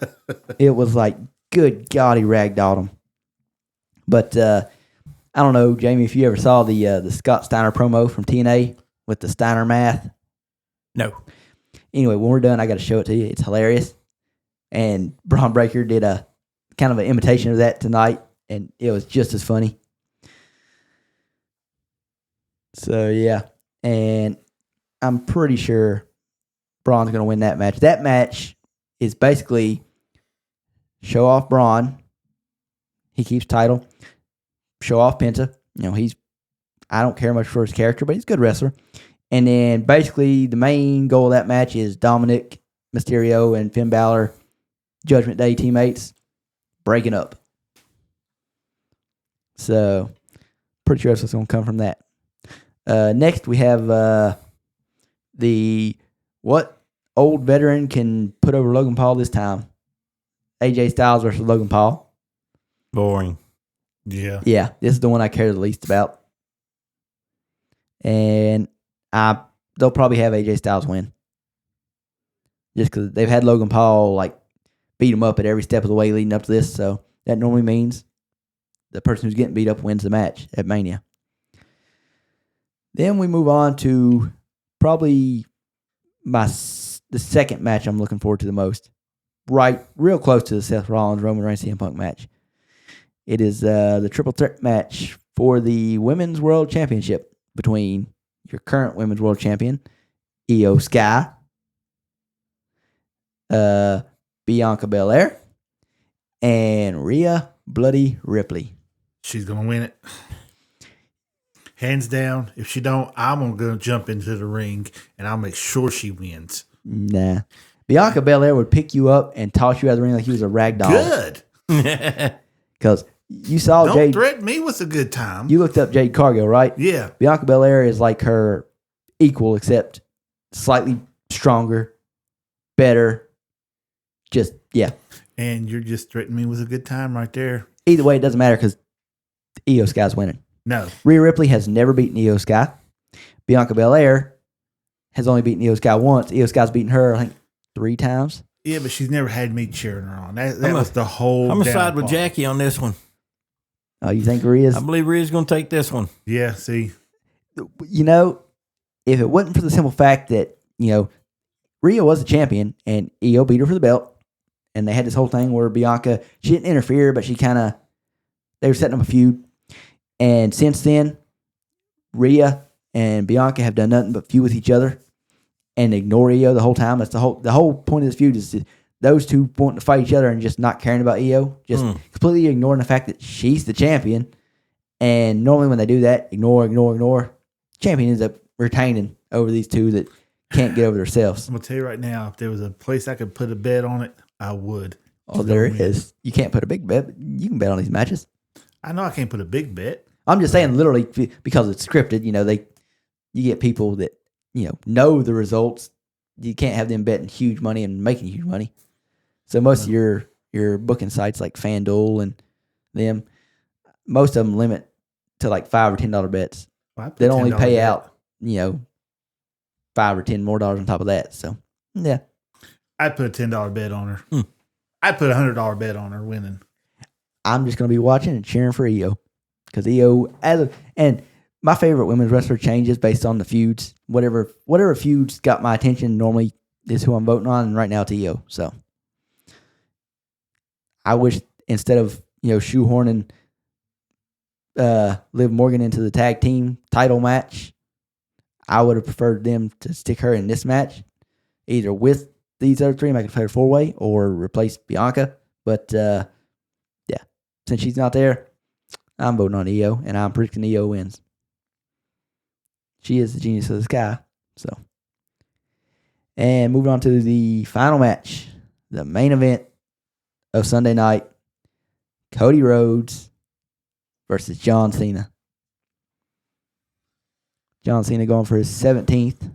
It was like, good God, he ragdolled him. But I don't know, Jamie, if you ever saw the Scott Steiner promo from TNA with the Steiner math. No. Anyway, when we're done, I got to show it to you. It's hilarious. And Braun Breaker did a kind of an imitation of that tonight, and it was just as funny. So, yeah. And I'm pretty sure Braun's going to win that match. That match is basically show off Braun. He keeps title. Show off Penta. You know, I don't care much for his character, but he's a good wrestler. And then basically the main goal of that match is Dominic Mysterio and Finn Balor, Judgment Day teammates, breaking up. So, pretty sure that's what's going to come from that. Next, we have what old veteran can put over Logan Paul this time? AJ Styles versus Logan Paul. Boring. Yeah. Yeah, this is the one I care the least about. And they'll probably have AJ Styles win. Just because they've had Logan Paul like beat him up at every step of the way leading up to this. So that normally means the person who's getting beat up wins the match at Mania. Then we move on to probably the second match I'm looking forward to the most. Right, real close to the Seth Rollins, Roman Reigns, CM Punk match. It is the triple threat match for the Women's World Championship between your current Women's World Champion, Io Sky, Bianca Belair, and Rhea Bloody Ripley. She's going to win it. Hands down. If she don't, I'm going to jump into the ring, and I'll make sure she wins. Nah. Bianca Belair would pick you up and toss you out of the ring like you was a rag doll. Good. Because you saw Don't Jade. threaten me with a good time. You looked up Jade Cargill, right? Yeah. Bianca Belair is like her equal, except slightly stronger, better. Just, yeah. And you're just threatening me with a good time right there. Either way, it doesn't matter because Io Sky's winning. No. Rhea Ripley has never beaten Io Sky. Bianca Belair has only beaten Io Sky once. Io Sky's beaten her, I think, 3 times. Yeah, but she's never had me cheering her on. That was the whole. I'm going to side with downfall. Jackie on this one. Oh, you think Rhea's? I believe Rhea's going to take this one. Yeah, see. You know, if it wasn't for the simple fact that, you know, Rhea was the champion and Io beat her for the belt, and they had this whole thing where Bianca, she didn't interfere, but she kind of, they were setting up a feud. And since then, Rhea and Bianca have done nothing but feud with each other and ignore Io the whole time. That's the whole point of this feud is those two wanting to fight each other and just not caring about Io, just completely ignoring the fact that she's the champion. And normally when they do that, ignore, champion ends up retaining over these two that can't get over themselves. I'm going to tell you right now, if there was a place I could put a bet on it, I would. Oh, there is. You can't put a big bet, but you can bet on these matches. I know I can't put a big bet. I'm just saying, literally, because it's scripted. You know, you get people that know the results. You can't have them betting huge money and making huge money. So most of your booking sites like FanDuel and them, most of them limit to like $5 or $10 bets. Well, They only $10 pay bet. out $5 or $10 more on top of that. So yeah, I'd put a $10 bet on her. I'd put a $100 bet on her winning. I'm just gonna be watching and cheering for Io because Io and my favorite women's wrestler changes based on the feuds. Whatever feuds got my attention normally is who I'm voting on, and right now it's Io. So I wish instead of shoehorning Liv Morgan into the tag team title match, I would have preferred them to stick her in this match, either with these other three, make it a fair 4-way, or replace Bianca. But yeah, since she's not there, I'm voting on Io, and I'm predicting Io wins. She is the genius of the sky. So, and moving on to the final match, the main event of Sunday night: Cody Rhodes versus John Cena. John Cena going for his 17th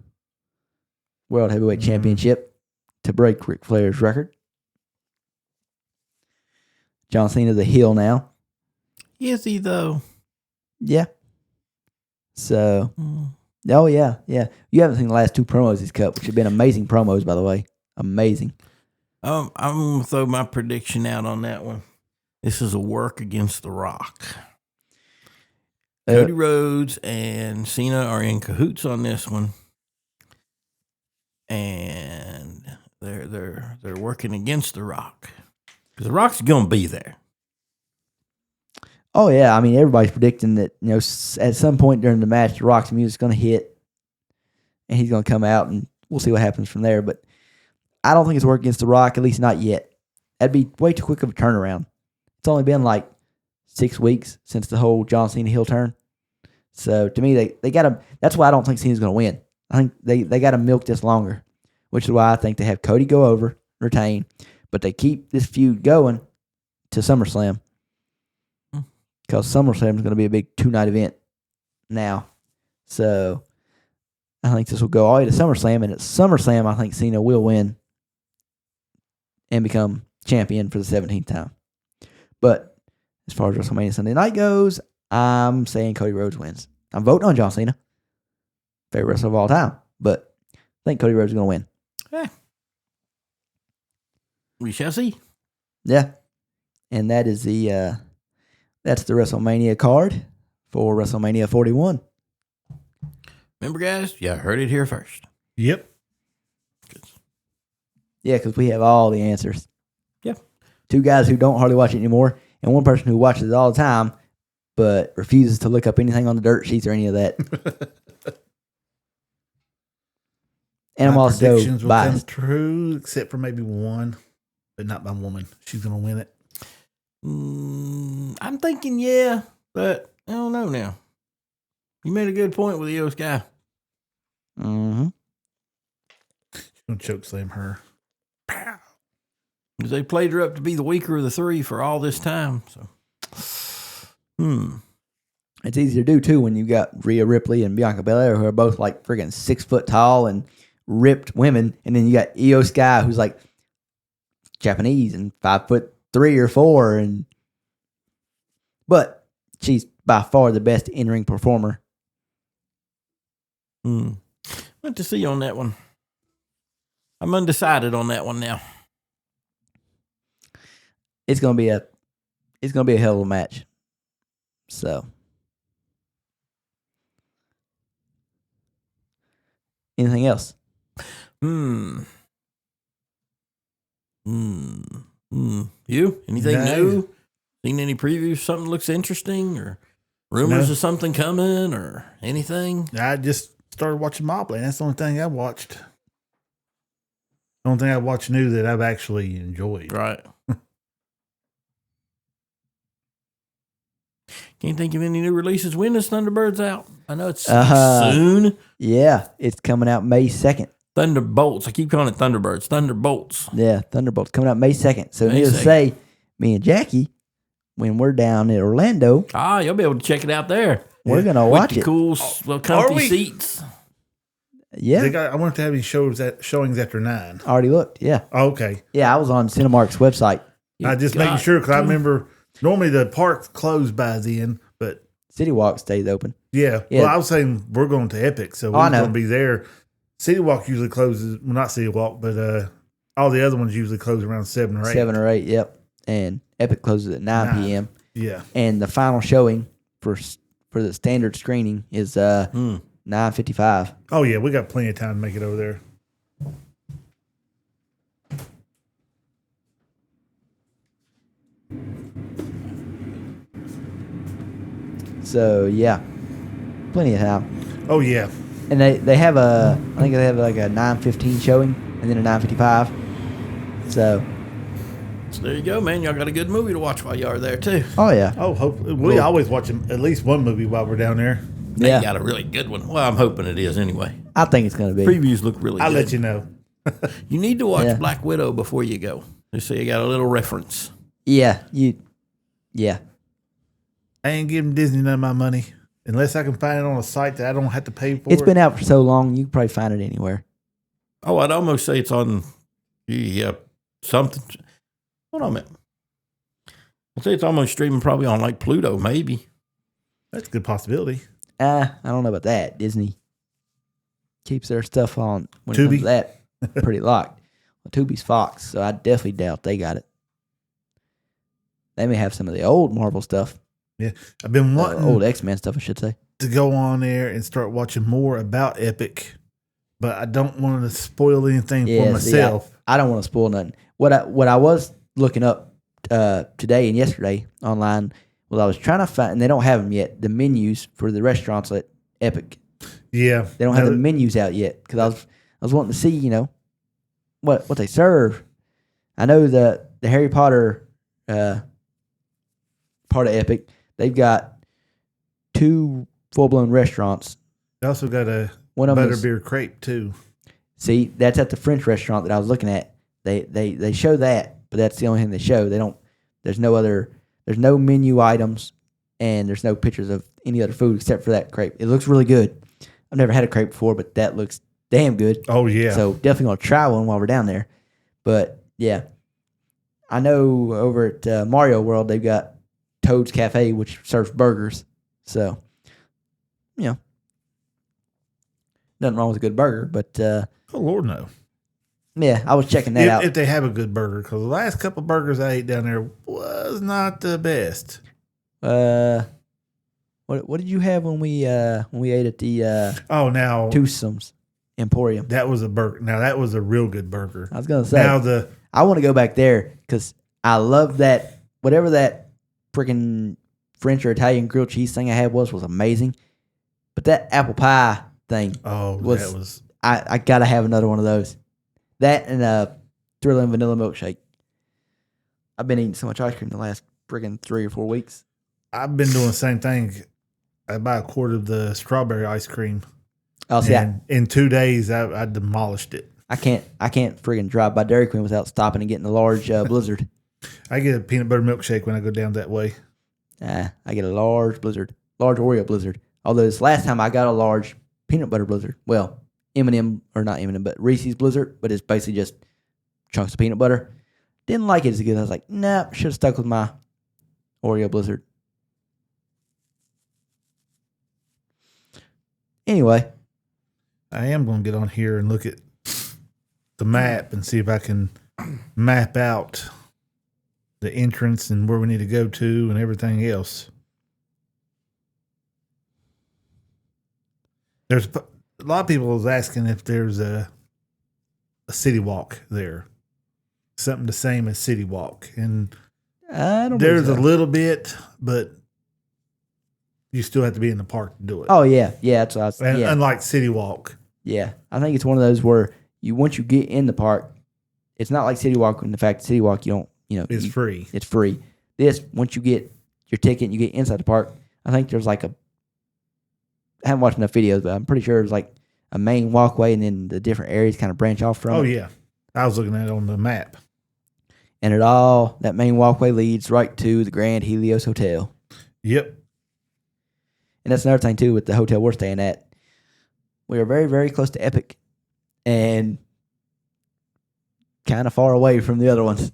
World Heavyweight Championship to break Ric Flair's record. John Cena's a heel now. Is he, though? Yeah. So, oh, yeah. You haven't seen the last two promos he's cut, which have been amazing promos, by the way. Amazing. I'm going to throw my prediction out on that one. This is a work against The Rock. Cody Rhodes and Cena are in cahoots on this one. And they're working against The Rock. Because The Rock's going to be there. Oh, yeah. I mean, everybody's predicting that, at some point during the match, The Rock's music's going to hit. And he's going to come out, and we'll see what happens from there. But I don't think it's working against The Rock, at least not yet. That'd be way too quick of a turnaround. It's only been like 6 weeks since the whole John Cena heel turn. So, to me, they got to... That's why I don't think Cena's going to win. I think they got to milk this longer, which is why I think they have Cody go over, retain, but they keep this feud going to SummerSlam. Because SummerSlam is going to be a big 2-night event now. So, I think this will go all the way to SummerSlam, and at SummerSlam, I think Cena will win and become champion for the 17th time. But as far as WrestleMania Sunday night goes, I'm saying Cody Rhodes wins. I'm voting on John Cena. Favorite wrestler of all time. But I think Cody Rhodes is going to win. We shall see. Yeah. And that is that's the WrestleMania card for WrestleMania 41. Remember, guys, you heard it here first. Yep. Yeah, because we have all the answers. Yeah. 2 guys who don't hardly watch it anymore, and 1 person who watches it all the time, but refuses to look up anything on the dirt sheets or any of that. And I'm My also predictions will come biased. true, except for maybe one, but not my woman. She's going to win it. I'm thinking, yeah, but I don't know now. You made a good point with the Io Sky. Mm-hmm. She's going to choke slam her. Because they played her up to be the weaker of the 3 for all this time. So, It's easy to do, too, when you got Rhea Ripley and Bianca Belair, who are both like friggin' 6 foot tall and ripped women. And then you got Io Sky, who's like Japanese and 5'3" or 4. But she's by far the best in-ring performer. What to see on that one? I'm undecided on that one now. It's gonna be a hell of a match. So, anything else? You? Anything No. new? Seen any previews? Something looks interesting, or rumors No. of something coming, or anything? I just started watching Mobland. That's the only thing I watched. The only thing I watched new that I've actually enjoyed. Right. Can't think of any new releases. When is Thunderbirds out? I know it's soon. Yeah, it's coming out May 2nd. Thunderbolts. I keep calling it Thunderbirds. Thunderbolts. Yeah, Thunderbolts coming out May 2nd. So, May needless to 2nd. say, me and Jackie, when we're down in Orlando, You'll be able to check it out there. we're gonna With watch the it. cool, comfy we? seats. Yeah, I wanted to have any showings after 9. already looked. Yeah, Oh, okay. yeah, I was on Cinemark's website. I just making sure because I remember normally the park's closed by then, but City Walk stays open. yeah. Yeah. Well, I was saying we're going to Epic, so I we're know. going to be there. City Walk usually closes, well, not City Walk, but all the other ones usually close around 7 or 8. 7 or 8, yep. And Epic closes at 9 p.m. Yeah. And the final showing for the standard screening is 9:55. Oh, yeah. We got plenty of time to make it over there. So yeah, plenty of time. Oh, yeah. And they have I think they have like a 9:15 showing and then a 9:55. So there you go, man. Y'all got a good movie to watch while y'all are there, too. oh yeah, Oh, we always watch at least one movie while we're down there. They Yeah. got a really good one. Well, I'm hoping it is anyway. I think it's going to be. Previews look really I'll good. let you know. You need to watch Yeah. Black Widow before you go. Just so you got a little reference. Yeah. Yeah. I ain't giving Disney none of my money unless I can find it on a site that I don't have to pay for. It's been out for so long, you can probably find it anywhere. Oh, I'd almost say it's on, something. Hold on a minute. I'd say it's almost streaming probably on like Pluto, maybe. That's a good possibility. I don't know about that. Disney keeps their stuff on when it comes Tubi. to that pretty locked. Well, Tubi's Fox, so I definitely doubt they got it. They may have some of the old Marvel stuff, Yeah, I've been wanting old X-Men stuff, I should say. to go on there and start watching more about Epic, but I don't want to spoil anything for See, myself. I don't want to spoil nothing. What I was looking up today and yesterday online was I was trying to find, and they don't have them yet, the menus for the restaurants at Epic. Yeah, They don't have the menus out yet because I was wanting to see, what they serve. I know the Harry Potter part of Epic, they've got 2 full-blown restaurants. They also got a One of them is, butterbeer crepe too. see, that's at the French restaurant that I was looking at. They show that, but that's the only thing they show. They don't. There's no menu items, and there's no pictures of any other food except for that crepe. It looks really good. I've never had a crepe before, but that looks damn good. Oh yeah. So definitely gonna try one while we're down there. But yeah, I know over at Mario World they've got Toad's Cafe, which serves burgers. So, nothing wrong with a good burger. But oh Lord, no. yeah, I was checking that out. If they have a good burger, because the last couple burgers I ate down there was not the best. What did you have when we ate at the Now Twosomes Emporium? that was a burger. Now that was a real good burger. I was gonna say Now I want to go back there because I love that whatever that freaking French or Italian grilled cheese thing I had was amazing. But that apple pie thing, that was- was I gotta have another one of those. That and a Thrillin' vanilla milkshake. I've been eating so much ice cream the last freaking 3 or 4 weeks. I've been doing the same thing. I buy a quart of the strawberry ice cream. Oh, see, And in 2 days, I demolished it. I can't freaking drive by Dairy Queen without stopping and getting a large Blizzard. I get a peanut butter milkshake when I go down that way. I get a large Oreo Blizzard. Although this last time I got a large peanut butter Blizzard. Well, M&M, or not M&M, but Reese's Blizzard, but it's basically just chunks of peanut butter. Didn't like it as good. I was like, nah, should have stuck with my Oreo Blizzard. Anyway, I am going to get on here and look at the map and see if I can map out the entrance and where we need to go to and everything else. There's a lot of people was asking if there's a city walk there, something the same as city walk, and I don't. there's believe so. a little bit, but you still have to be in the park to do it. Oh yeah, that's what I was. And Yeah, unlike city walk, yeah. I think it's one of those where once you get in the park, it's not like City Walk. In the fact, City Walk you don't, it's free. It's free. This, once you get your ticket and you get inside the park, I think there's like I haven't watched enough videos, but I'm pretty sure there's like a main walkway and then the different areas kind of branch off from Oh it. yeah, I was looking at it on the map. And that main walkway leads right to the Grand Helios Hotel. Yep. And that's another thing too with the hotel we're staying at. We are very, very close to Epic and kind of far away from the other ones.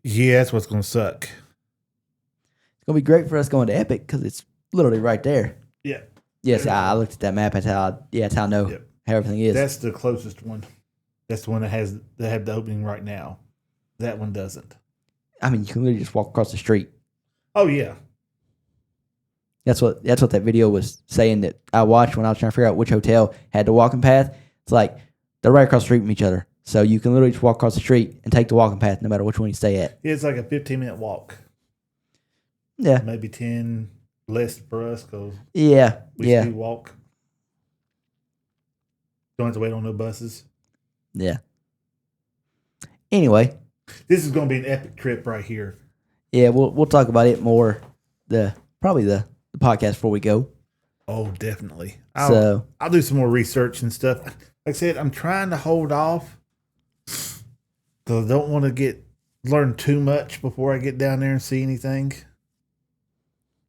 Yeah, that's what's going to suck. It's going to be great for us going to Epic because it's literally right there. Yeah. Yes, I looked at that map. That's how I know Yep. how everything is. That's the closest one. That's the one that have the opening right now. That one doesn't. I mean, you can literally just walk across the street. Oh yeah. That's what that video was saying that I watched when I was trying to figure out which hotel had the walking path. It's like they're right across the street from each other. So you can literally just walk across the street and take the walking path no matter which one you stay at. It's like a 15-minute walk. Yeah. Maybe 10 less for us because Yeah. we Yeah. speed walk. Don't have to wait on no buses. Yeah. Anyway, This is going to be an epic trip right here. yeah, we'll talk about it more probably the podcast before we go. Oh, definitely. So I'll do some more research and stuff. Like I said, I'm trying to hold off because I don't want to learn too much before I get down there and see anything.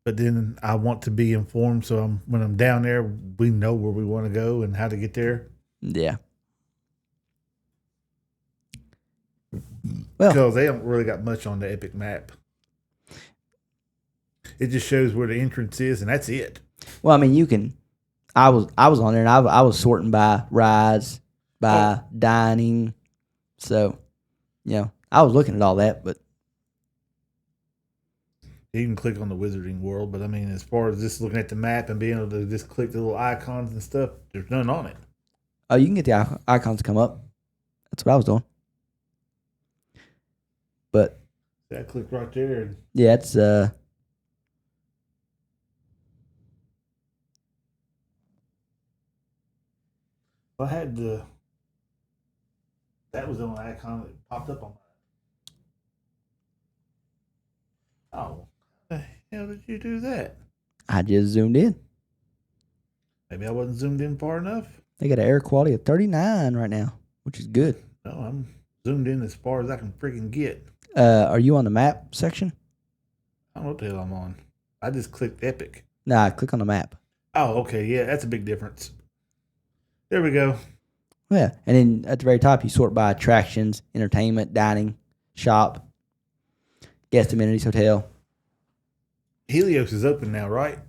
But then I want to be informed, so when I'm down there, we know where we want to go and how to get there. yeah. Well, Because they haven't really got much on the Epic map. It just shows where the entrance is, and that's it. well, I mean, you can. I was on there, and I was sorting by rides, by dining. So, I was looking at all that, but You can click on the Wizarding World, but I mean, as far as just looking at the map and being able to just click the little icons and stuff, there's none on it. oh, you can get the icons to come up. That's what I was doing. But I clicked right there. And yeah, it's I had that was the only icon that popped up on mine. Oh, the hell did you do that? I just zoomed in. Maybe I wasn't zoomed in far enough. They got an air quality of 39 right now, which is good. No, I'm zoomed in as far as I can freaking get. Are you on the map section? I don't know what the hell I'm on. I just clicked Epic. Nah, click on the map. Oh, okay. Yeah, that's a big difference. There we go. Yeah, and then at the very top, you sort by attractions, entertainment, dining, shop, guest amenities, hotel. Helios is open now, right?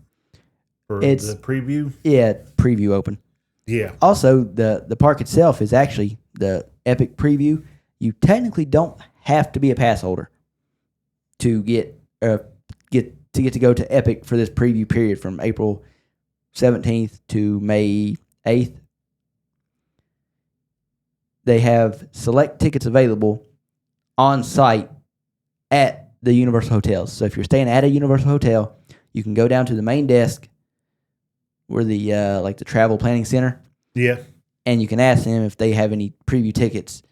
For It's- the preview? Yeah, preview open. Yeah. Also, the park itself is actually the Epic preview. You technically don't have to be a pass holder to get to go to Epic for this preview period from April 17th to May 8th. They have select tickets available on site at the Universal hotels. So if you're staying at a Universal hotel, you can go down to the main desk where the like the travel planning center, Yeah. and you can ask them if they have any preview tickets.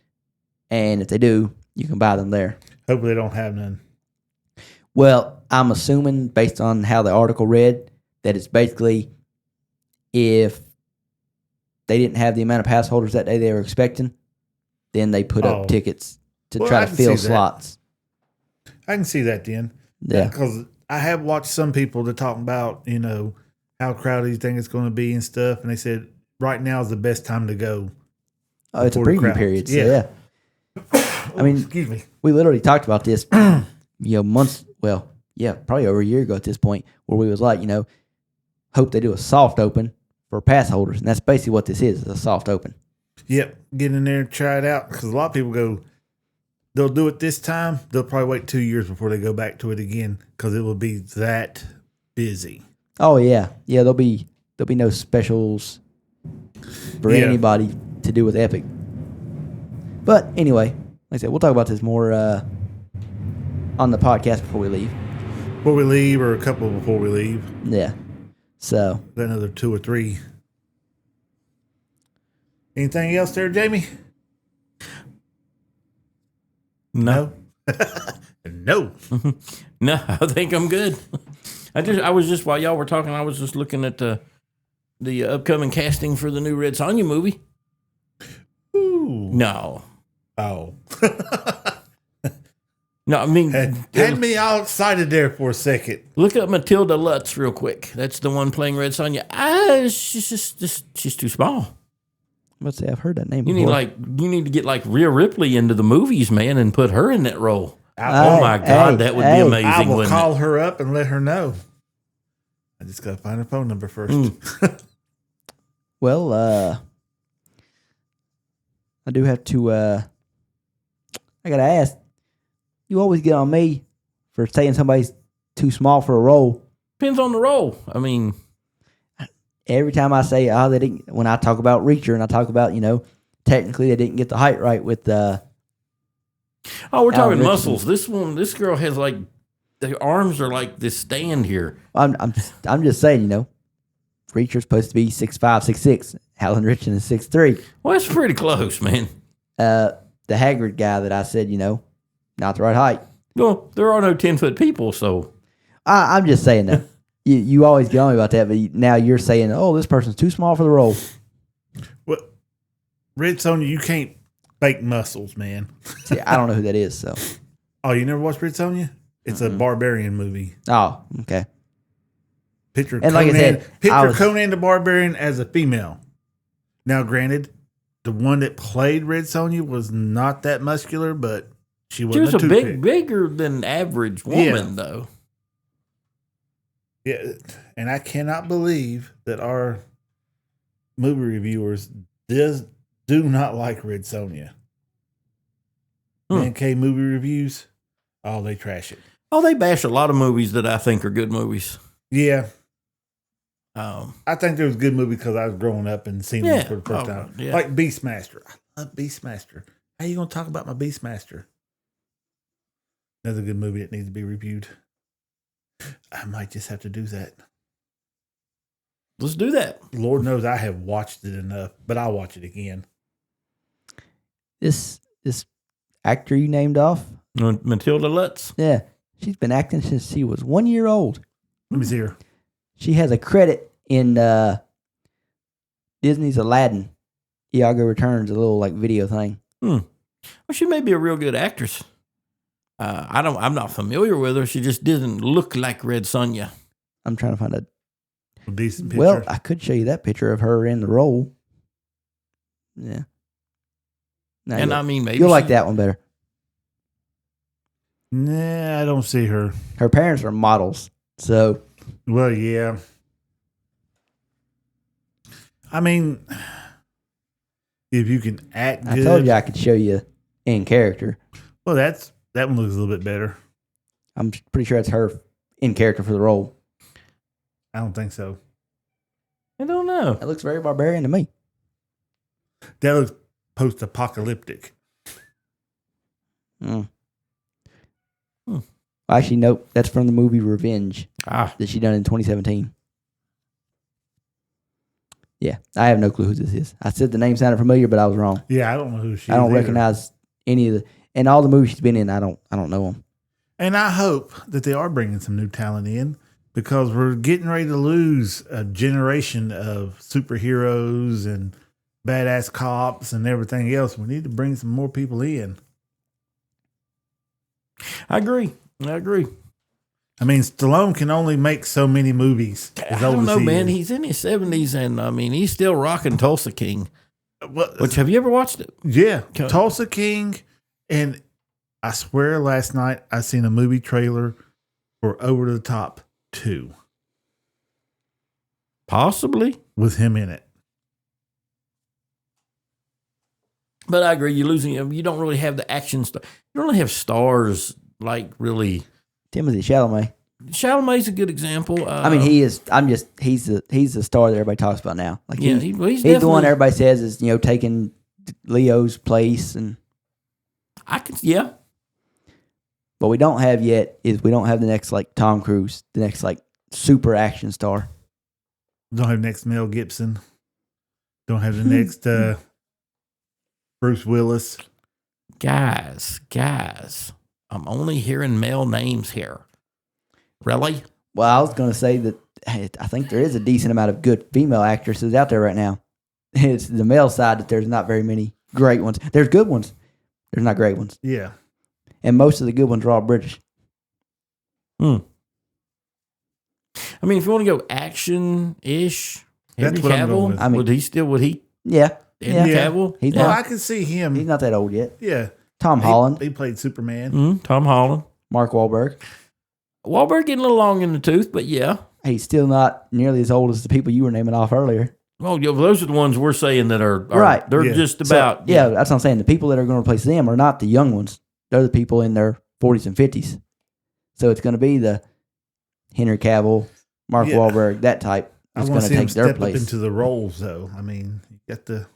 And if they do, you can buy them there. Hopefully they don't have none. Well, I'm assuming based on how the article read that it's basically if they didn't have the amount of pass holders that day they were expecting, then they put Oh. up tickets to Well, try I to can fill see that. slots. I can see that then. Yeah. Because I have watched some people that talk about, how crowded you think it's going to be and stuff. And they said right now is the best time to go. Oh, it's a before the preview crowd. period. So Yeah. I mean, Excuse me. we literally talked about this, months. Well, yeah, probably over a year ago at this point, where we was like, hope they do a soft open for pass holders, and that's basically what this is a soft open. Yep. Get in there and try it out. Because a lot of people go, they'll do it this time. They'll probably wait 2 years before they go back to it again because it will be that busy. Oh yeah, there'll be no specials for Yeah. anybody to do with Epic. But anyway, like I said, we'll talk about this more on the podcast before we leave. Before we leave, or a couple before we leave. Yeah. So Got another 2 or 3. Anything else there, Jamie? No. No. No, I think I'm good. I was just while y'all were talking, I was just looking at the upcoming casting for the new Red Sonja movie. Ooh. No, Oh. no, I mean, Had me all excited there for a second. look up Matilda Lutz real quick. That's the one playing Red Sonja. She's too small. let's say I've heard that name You before. need you need to get like Rhea Ripley into the movies, man, and put her in that role. I, Oh my God, that would be hey. amazing. I will wouldn't call it? her up and let her know. I just got to find her phone number first. Well, I do have to. I gotta ask. You always get on me for saying somebody's too small for a role. Depends on the role. I mean, Every time I say, "Oh, they didn't," when I talk about Reacher and I talk about, technically they didn't get the height right with we're Alan talking Richardson. muscles. This girl has like the arms are like this stand here. I'm just saying, Reacher's supposed to be 6'5", 6'6". Alan Richardson is 6'3". Well, that's pretty close, man. The Hagrid guy that I said, not the right height. Well, there are no 10-foot people, so I'm just saying though. You always get on me about that, but now you're saying, "Oh, this person's too small for the role." Well, Red Sonja, you can't fake muscles, man. See, I don't know who that is. So, Oh, you never watched Red Sonja? It's a barbarian movie. oh, okay. Picture And like I said, Conan the Barbarian as a female. Now, granted, the one that played Red Sonja was not that muscular, but she She was wasn't a toothpick. bigger than average woman, though. Yeah, and I cannot believe that our movie reviewers do not like Red Sonja. Man K movie reviews, oh, they trash it. Oh, they bash a lot of movies that I think are good movies. Yeah, Um, I think there was a good movie because I was growing up and seeing Yeah. it for the first time. Yeah. Like Beastmaster. I love Beastmaster. How you going to talk about my Beastmaster? Another good movie that needs to be reviewed. I might just have to do that. let's do that. Lord knows I have watched it enough, but I'll watch it again. This actor you named off, Matilda Lutz. yeah, she's been acting since she was 1 year old. Let me see her. She has a credit in Disney's Aladdin. Iago Returns, a little like video thing. Well, she may be a real good actress. I'm not familiar with her. She just doesn't look like Red Sonja. I'm trying to find A decent picture. Well, I could show you that picture of her in the role. Yeah. Now And you'll, I mean, maybe you'll like she- that one better. Nah, I don't see her. Her parents are models, so Well, yeah. I mean, if you can act good. I told you I could show you in character. Well, that one looks a little bit better. I'm pretty sure it's her in character for the role. I don't think so. I don't know. That looks very barbarian to me. That looks post-apocalyptic. Mm. Actually, nope. That's from the movie Revenge Ah, that she done in 2017. Yeah, I have no clue who this is. I said the name sounded familiar, but I was wrong. Yeah, I don't know who she is. I don't either. recognize any of the and all the movies she's been in. I don't know them. And I hope that they are bringing some new talent in because we're getting ready to lose a generation of superheroes and badass cops and everything else. We need to bring some more people in. I agree. I mean, Stallone can only make so many movies. I as old don't as know, he man. is. He's in his 70s, and I mean, he's still rocking Tulsa King. Well, Which, have you ever watched it? yeah, Okay. Tulsa King. And I swear last night I seen a movie trailer for Over the Top 2 Possibly. with him in it. But I agree. You're losing. You don't really have the action star. You don't really have stars like really. Timothy Chalamet. Chalamet's a good example. I mean, he is. He's the star that everybody talks about now. Like Yeah, he's well, he's the one definitely- everybody says is taking Leo's place, and Yeah. what we don't have yet is we don't have the next like Tom Cruise, the next like super action star. Don't have next Mel Gibson. Don't have the next Bruce Willis. Guys. I'm only hearing male names here. Really? Well, I was going to say that I think there is a decent amount of good female actresses out there right now. It's the male side that there's not very many great ones. There's good ones. There's not great ones. Yeah. And most of the good ones are all British. I mean, if you want to go action-ish, Henry That's what I'm going Cavill, with. I mean- would he? Yeah. Henry Yeah. Cavill? He's Well, not- I can see him. He's not that old yet. Yeah. Tom Holland, He played Superman. Tom Holland. Mark Wahlberg. Wahlberg getting a little long in the tooth, but yeah. He's still not nearly as old as the people you were naming off earlier. Well, yeah, those are the ones we're saying that are Right. They're Yeah. just So, about yeah, that's what I'm saying. The people that are going to replace them are not the young ones. They're the people in their 40s and 50s. So it's going to be the Henry Cavill, Mark Yeah. Wahlberg, that type. I That's want going to to see him take their step up place. into the roles, though. I mean, you got the.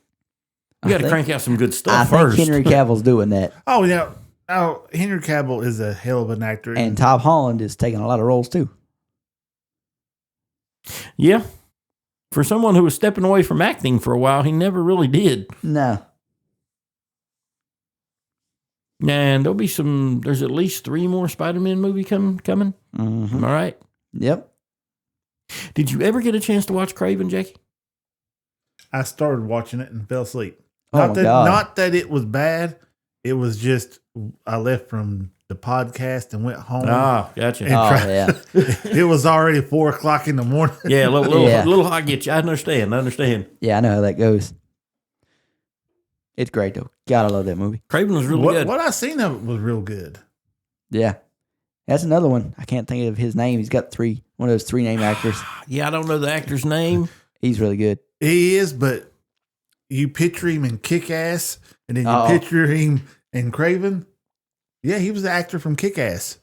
You got to I think- crank out some good I stuff think first. Henry Cavill's doing that. Oh, yeah. Oh, Henry Cavill is a hell of an actor. And Tom Holland is taking a lot of roles too. Yeah. For someone who was stepping away from acting for a while, he never really did. No. And there's at least 3 more Spider-Man movie coming. Mhm. Am I right? Yep. Did you ever get a chance to watch Craven, Jackie? I started watching it and fell asleep. Oh, my God. Not that it was bad. It was just I left from the podcast and went home. Ah, gotcha. And yeah. it was already 4:00 in the morning. Yeah, little, Yeah. little. I get you. I understand. Yeah, I know how that goes. It's great, though. God, I love that movie. Craven was really good. What I seen of it was real good. Yeah. That's another one. I can't think of his name. He's got one of those 3 name actors. Yeah, I don't know the actor's name. He's really good. He is, but you picture him in Kick-Ass, and then you picture him in Craven. Yeah, he was the actor from Kick-Ass.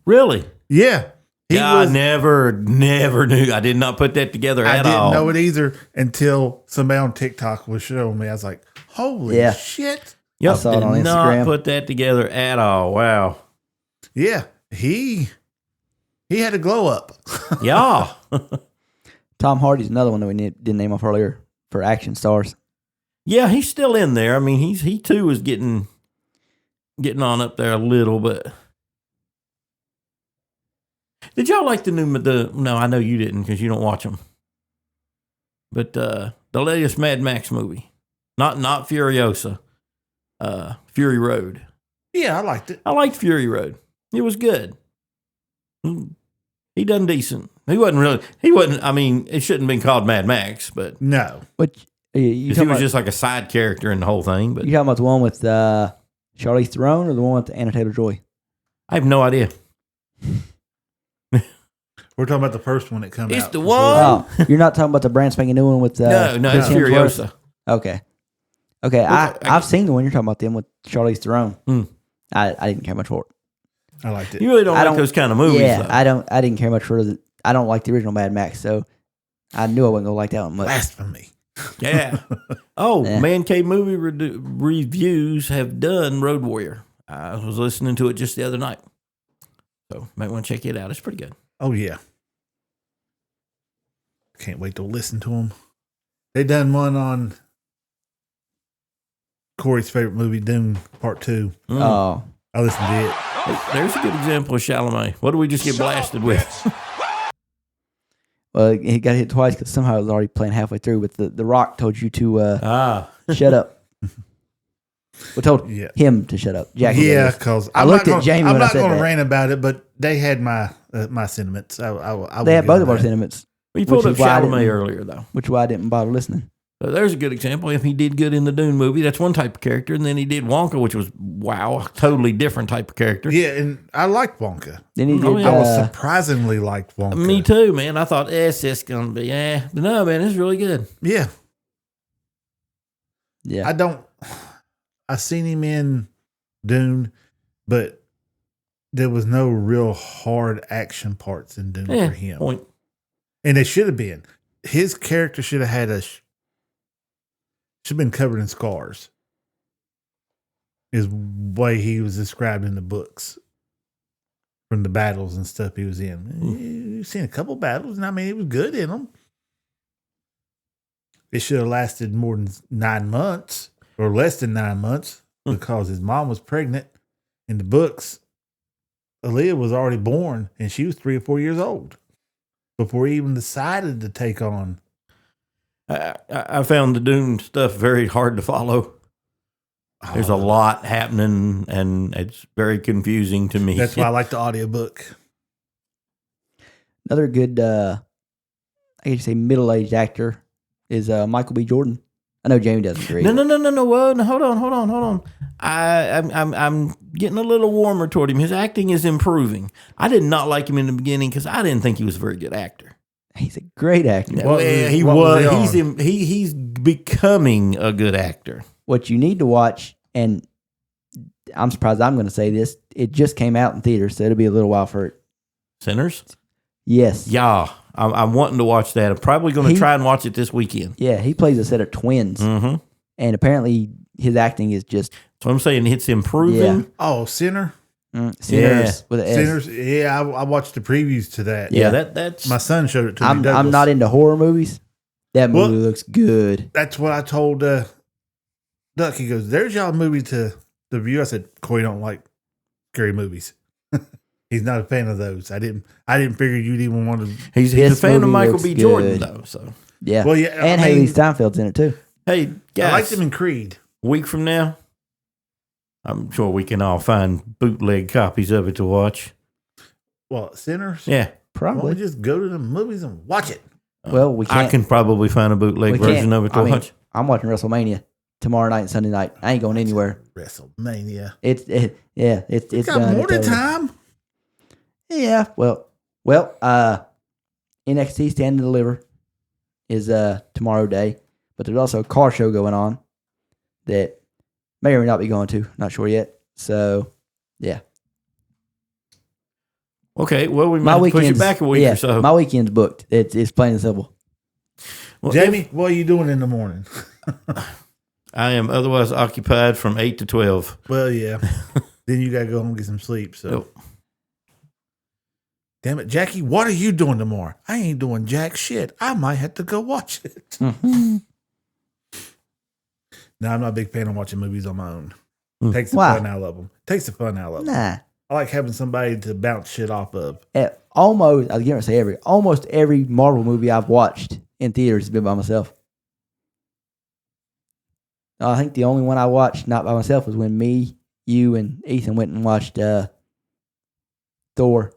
Really? Yeah. I never knew. I did not put that together at all. I didn't know it either until somebody on TikTok was showing me. I was like, holy shit. Yep, I saw it on did not Instagram. put that together at all. Wow. Yeah, he had a glow up. Yeah. Tom Hardy's another one that we didn't name off earlier for action stars. Yeah, he's still in there. I mean, he too is getting on up there a little bit. Did y'all like no, I know you didn't because you don't watch them. But the latest Mad Max movie, not Furiosa, Fury Road. Yeah, I liked it. I liked Fury Road. It was good. He done decent. He wasn't, I mean, it shouldn't have been called Mad Max, but No. But he was just like a side character in the whole thing. But you talking about the one with Charlize Theron or the one with Anna Taylor-Joy? I have no idea. We're talking about the first one that comes out. It's the before. one. Oh, you're not talking about the brand spanking new one with No, it's Chris Hemsworth? Furiosa. Okay. I've seen the one you're talking about, them with Charlize Theron. I didn't care much for it. I liked it. You really don't like those kind of movies, Yeah, though. I didn't care much for it. I don't like the original Mad Max, so I knew I wasn't gonna like that one much. Blasphemy. Yeah. Oh, Yeah. Man Cave Movie Reviews have done Road Warrior. I was listening to it just the other night. So, might want to check it out. It's pretty good. Oh, yeah. Can't wait to listen to them. They done one on Corey's favorite movie, Dune Part 2. Oh, I listened to it. Hey, there's a good example of Chalamet. What did we just get blasted with? well, he got hit twice because somehow it was already playing halfway through. But the Rock told you to shut up. We told him to shut up. Jackie. Yeah, because I looked at Jamie I'm when I not said going to that. rant about it, but they had my sentiments. They had both of our sentiments, We pulled up Which is why I Chalamet didn't- earlier, though. which is why I didn't bother listening. So there's a good example. If he did good in the Dune movie, that's one type of character. And then he did Wonka, which was, wow, a totally different type of character. Yeah, and I liked Wonka. Then he did. Oh, yeah. I was surprisingly liked Wonka. Me too, man. I thought, it's just going to be, But no, man, it's really good. Yeah. Yeah, I seen him in Dune, but there was no real hard action parts in Dune for him. Point. And it should have been. His character should have had should have been covered in scars. Is way he was described in the books from the battles and stuff he was in. You've seen a couple battles, and I mean, he was good in them. It should have lasted more than 9 months or less than 9 months because his mom was pregnant. In the books, Aaliyah was already born, and she was 3 or 4 years old before he even decided to take on. I found the Dune stuff very hard to follow. There's a lot happening, and it's very confusing to me. That's why I like the audiobook. another good, I guess you say middle-aged actor is Michael B. Jordan. I know Jamie doesn't agree. No. Whoa, no, hold on. I'm getting a little warmer toward him. His acting is improving. I did not like him in the beginning because I didn't think he was a very good actor. He's a great actor. He what was was. he on? He's becoming a good actor. What you need to watch, and I'm surprised I'm going to say this, it just came out in theaters, so it'll be a little while for it. Sinners? Yes. Yeah, I'm wanting to watch that. I'm probably going to try and watch it this weekend. Yeah, he plays a set of twins, Mm-hmm. and apparently his acting is just So I'm saying it's improving. Yeah. Oh, Sinner? Sinners with an S. Sinners? Yeah, I watched the previews to that. Yeah, Yeah. that's My son showed it to me. I'm Douglas. not into horror movies. That movie Well- looks good. That's what I told Duck. He goes, "There's y'all movie to the view." I said, "Corey don't like scary movies." He's not a fan of those. I didn't figure you'd even want to. He's a This fan of movie Michael looks B. good. Jordan, though. So, Yeah. Well, yeah, and Haley Steinfeld's in it too. hey, guys, I liked him in Creed. a week from now, I'm sure we can all find bootleg copies of it to watch. Well, Sinners. Yeah. Why don't Probably. we just go to the movies and watch it? Well, we can't. I can probably find a bootleg we version can't. of it to I mean, watch. I'm watching WrestleMania tomorrow night and Sunday night. I ain't going anywhere. WrestleMania. It's It's got done. more It's than over. time. Yeah. Well. NXT Stand and Deliver is tomorrow day, but there's also a car show going on that may or may not be going to. Not sure yet. So yeah, Okay, well, we my might push it weekend's back a week or so. My weekend's booked. It's plain and simple. Well, Jamie, what are you doing in the morning? I am otherwise occupied from 8 to 12. Well, yeah. Then you got to go home and get some sleep. So, Yep. damn it, Jackie, what are you doing tomorrow? I ain't doing jack shit. I might have to go watch it. Mhm. No, I'm not a big fan of watching movies on my own. Hmm. Takes the Why? fun out of them. Takes the fun out of them. Nah. I like having somebody to bounce shit off of. Almost, I was going to say almost every Marvel movie I've watched in theaters has been by myself. I think the only one I watched not by myself was when me, you, and Ethan went and watched Thor,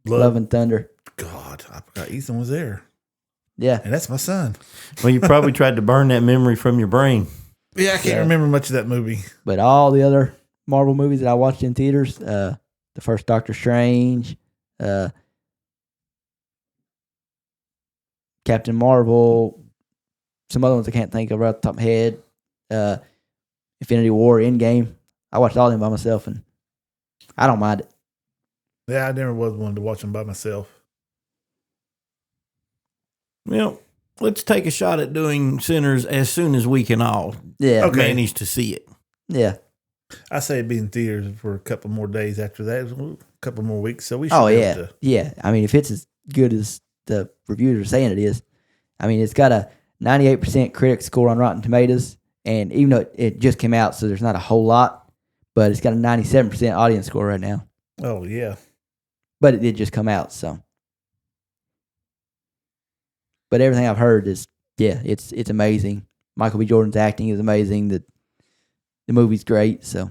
Love and Thunder. God, I forgot Ethan was there. Yeah. And that's my son. Well, you probably tried to burn that memory from your brain. Yeah, I can't Yeah. remember much of that movie. But all the other Marvel movies that I watched in theaters, the first Doctor Strange, Captain Marvel, some other ones I can't think of right off the top of my head, Infinity War, Endgame. I watched all of them by myself, and I don't mind it. Yeah, I never was one to watch them by myself. Well, let's take a shot at doing Sinners as soon as we can all Yeah. Okay. manage to see it. Yeah. I say it'd be in theaters for a couple more days after that, a couple more weeks. So we should Oh, be yeah. able to. Yeah. I mean, if it's as good as the reviewers are saying it is, I mean, it's got a 98% critic score on Rotten Tomatoes, and even though it just came out, so there's not a whole lot, but it's got a 97% audience score right now. Oh, yeah. But it did just come out, so. But everything I've heard is, yeah, it's amazing. Michael B. Jordan's acting is amazing. The movie's great. So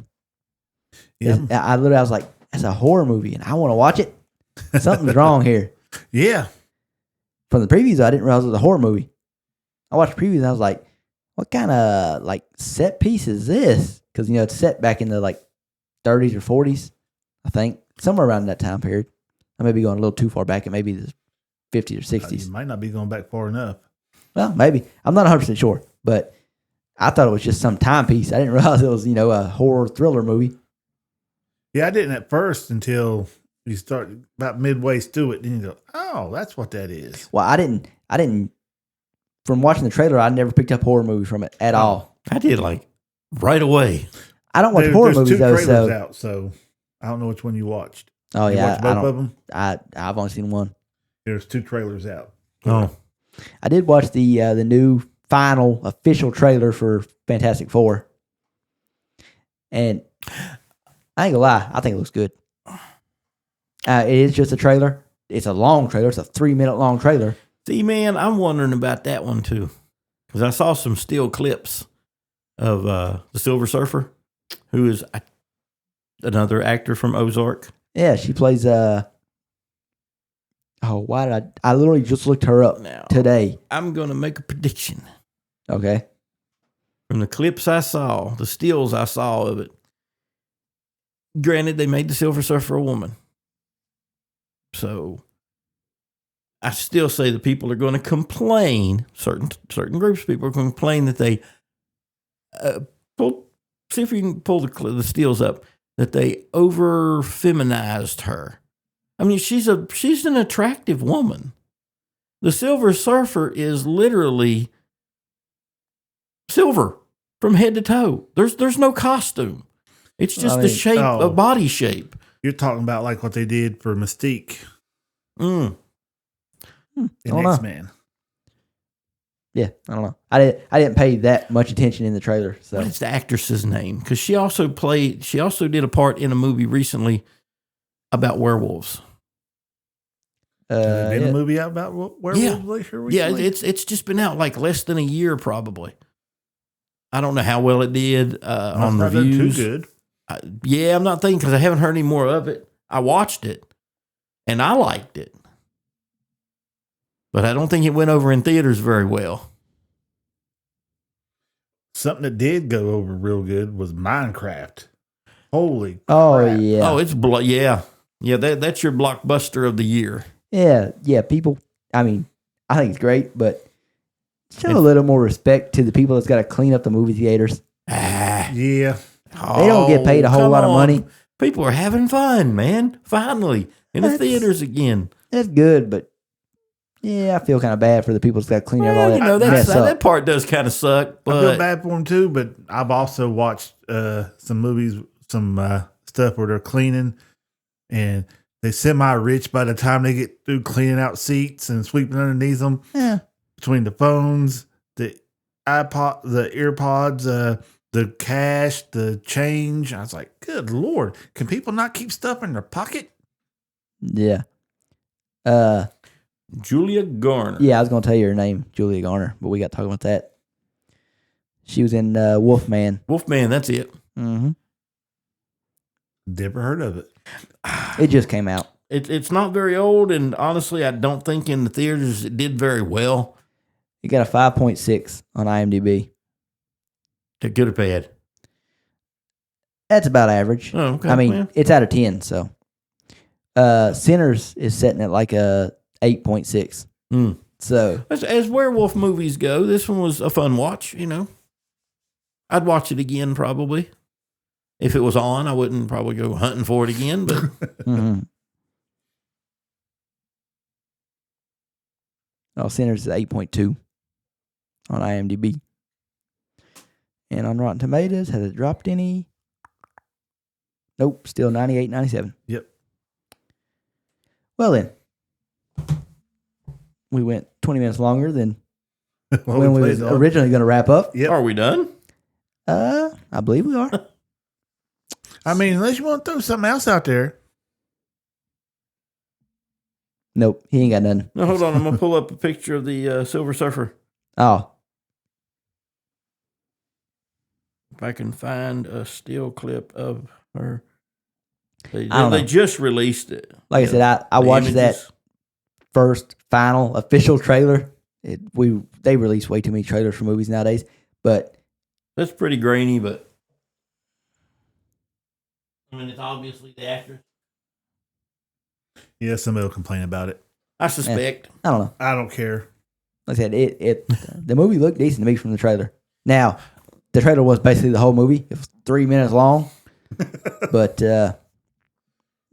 Yeah. I was like, that's a horror movie, and I want to watch it. Something's wrong here. Yeah. From the previews, I didn't realize it was a horror movie. I watched the previews, and I was like, what kind of like set piece is this? Because it's set back in the like 30s or 40s, I think, somewhere around that time period. I may be going a little too far back. It may be the 50s or 60s. You might not be going back far enough. Well, maybe. I'm not 100% sure, but I thought it was just some timepiece. I didn't realize it was, a horror thriller movie. Yeah, I didn't at first until you start about midway through it. Then you go, oh, that's what that is. Well, I didn't, from watching the trailer, I never picked up horror movie from it at all. I did like right away. I don't watch There- horror there's movies two though, trailers so. out, so I don't know which one you watched. Oh, You yeah. watched I both of don't, them? I've only seen one. There's two trailers out. Oh, I did watch the new final official trailer for Fantastic Four. And I ain't gonna lie, I think it looks good. It is just a trailer. It's a long trailer. It's a 3-minute long trailer. see, man, I'm wondering about that one too, because I saw some still clips of the Silver Surfer, who is another actor from Ozark. Yeah, she plays why did I literally just looked her up Now, today. I'm gonna make a prediction Okay. from the clips I saw, the stills I saw of it. Granted, they made the Silver Surfer a woman, so I still say the people are going to complain. Certain groups of people are going to complain that they see if you can pull the stills up, that they over feminized her. I mean, she's an attractive woman. The Silver Surfer is literally silver from head to toe. There's no costume. It's just I the mean, shape, oh. a body shape. You're talking about like what they did for Mystique Mm. in don't know. X-Men. Yeah, I don't know. I didn't pay that much attention in the trailer. So What is the actress's name? Because she also did a part in a movie recently about werewolves. Has there been Yeah. a movie out about werewolves here Yeah, recently? it's just been out like less than a year, probably. I don't know how well it did on Not done reviews. too good. Yeah, I'm not thinking because I haven't heard any more of it. I watched it, and I liked it. But I don't think it went over in theaters very well. Something that did go over real good was Minecraft. Holy Oh crap. yeah. Oh, it's yeah. That's your blockbuster of the year. Yeah. People. I mean, I think it's great, but show a little more respect to the people that's got to clean up the movie theaters. Yeah. They don't get paid a whole come lot of on. money. People are having fun, man. Finally, in the That's- theaters again. That's good, but yeah, I feel kind of bad for the people that's got to clean up all Well, that you know, mess up. that part does kind of suck. I feel But bad for them too, but I've also watched some movies, some stuff where they're cleaning and they semi-rich by the time they get through cleaning out seats and sweeping underneath them. Yeah. Between the phones, the iPod, the earpods, the cash, the change. I was like, good Lord, can people not keep stuff in their pocket? Yeah. Julia Garner. Yeah, I was going to tell you her name, Julia Garner, but we got talking about that. She was in Wolfman. Wolfman, that's it. Mm-hmm. Never heard of it. It just came out. It's not very old, and honestly, I don't think in the theaters it did very well. It got a 5.6 on IMDb. To good or bad. That's about average. Oh, okay. I mean, well, it's out of 10, so. Sinners is setting at like a 8.6. Mm. So, as werewolf movies go, this one was a fun watch. You know, I'd watch it again probably. If it was on, I wouldn't probably go hunting for it again. But mhm. Oh, Sinners is 8.2 on IMDb. And on Rotten Tomatoes, has it dropped any? Nope, still 98, 97. Yep. Well then, we went 20 minutes longer than Well, when we played was on. originally going to wrap up. Yep. are we done? I believe we are. I mean, unless you want to throw something else out there. Nope, he ain't got nothing. No, hold on. I'm gonna pull up a picture of the Silver Surfer. Oh, If I can find a still clip of her. They I don't know. just released it. like I said, I The watched that images. first final official trailer. They release way too many trailers for movies nowadays, but That's pretty grainy, but I mean, it's obviously the actress. Yeah, somebody will complain about it. I suspect. I don't know. I don't care. Like I said, the movie looked decent to me from the trailer. Now, the trailer was basically the whole movie. It was 3 minutes long, but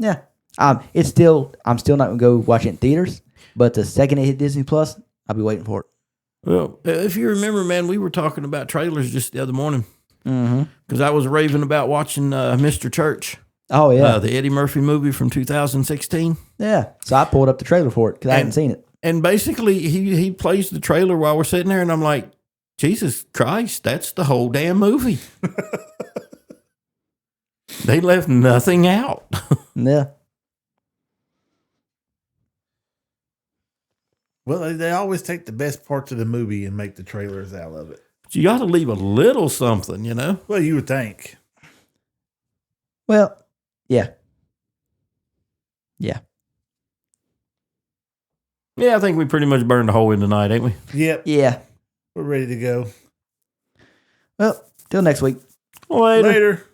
yeah, I'm still not gonna go watch it in theaters. But the second it hit Disney Plus, I'll be waiting for it. Well, if you remember, man, we were talking about trailers just the other morning Mm-hmm. because I was raving about watching Mr. Church, Oh yeah, the Eddie Murphy movie from 2016. yeah. So I pulled up the trailer for it because I hadn't seen it. And basically, he plays the trailer while we're sitting there, and I'm like, Jesus Christ, that's the whole damn movie. They left nothing out. Yeah, Well, they always take the best parts of the movie and make the trailers out of it. But you got to leave a little something, you know? Well, you would think. well, yeah, yeah, Yeah, I think we pretty much burned the hole in tonight, ain't we? Yep, yeah. we're ready to go. Well, till next week. Later. Later.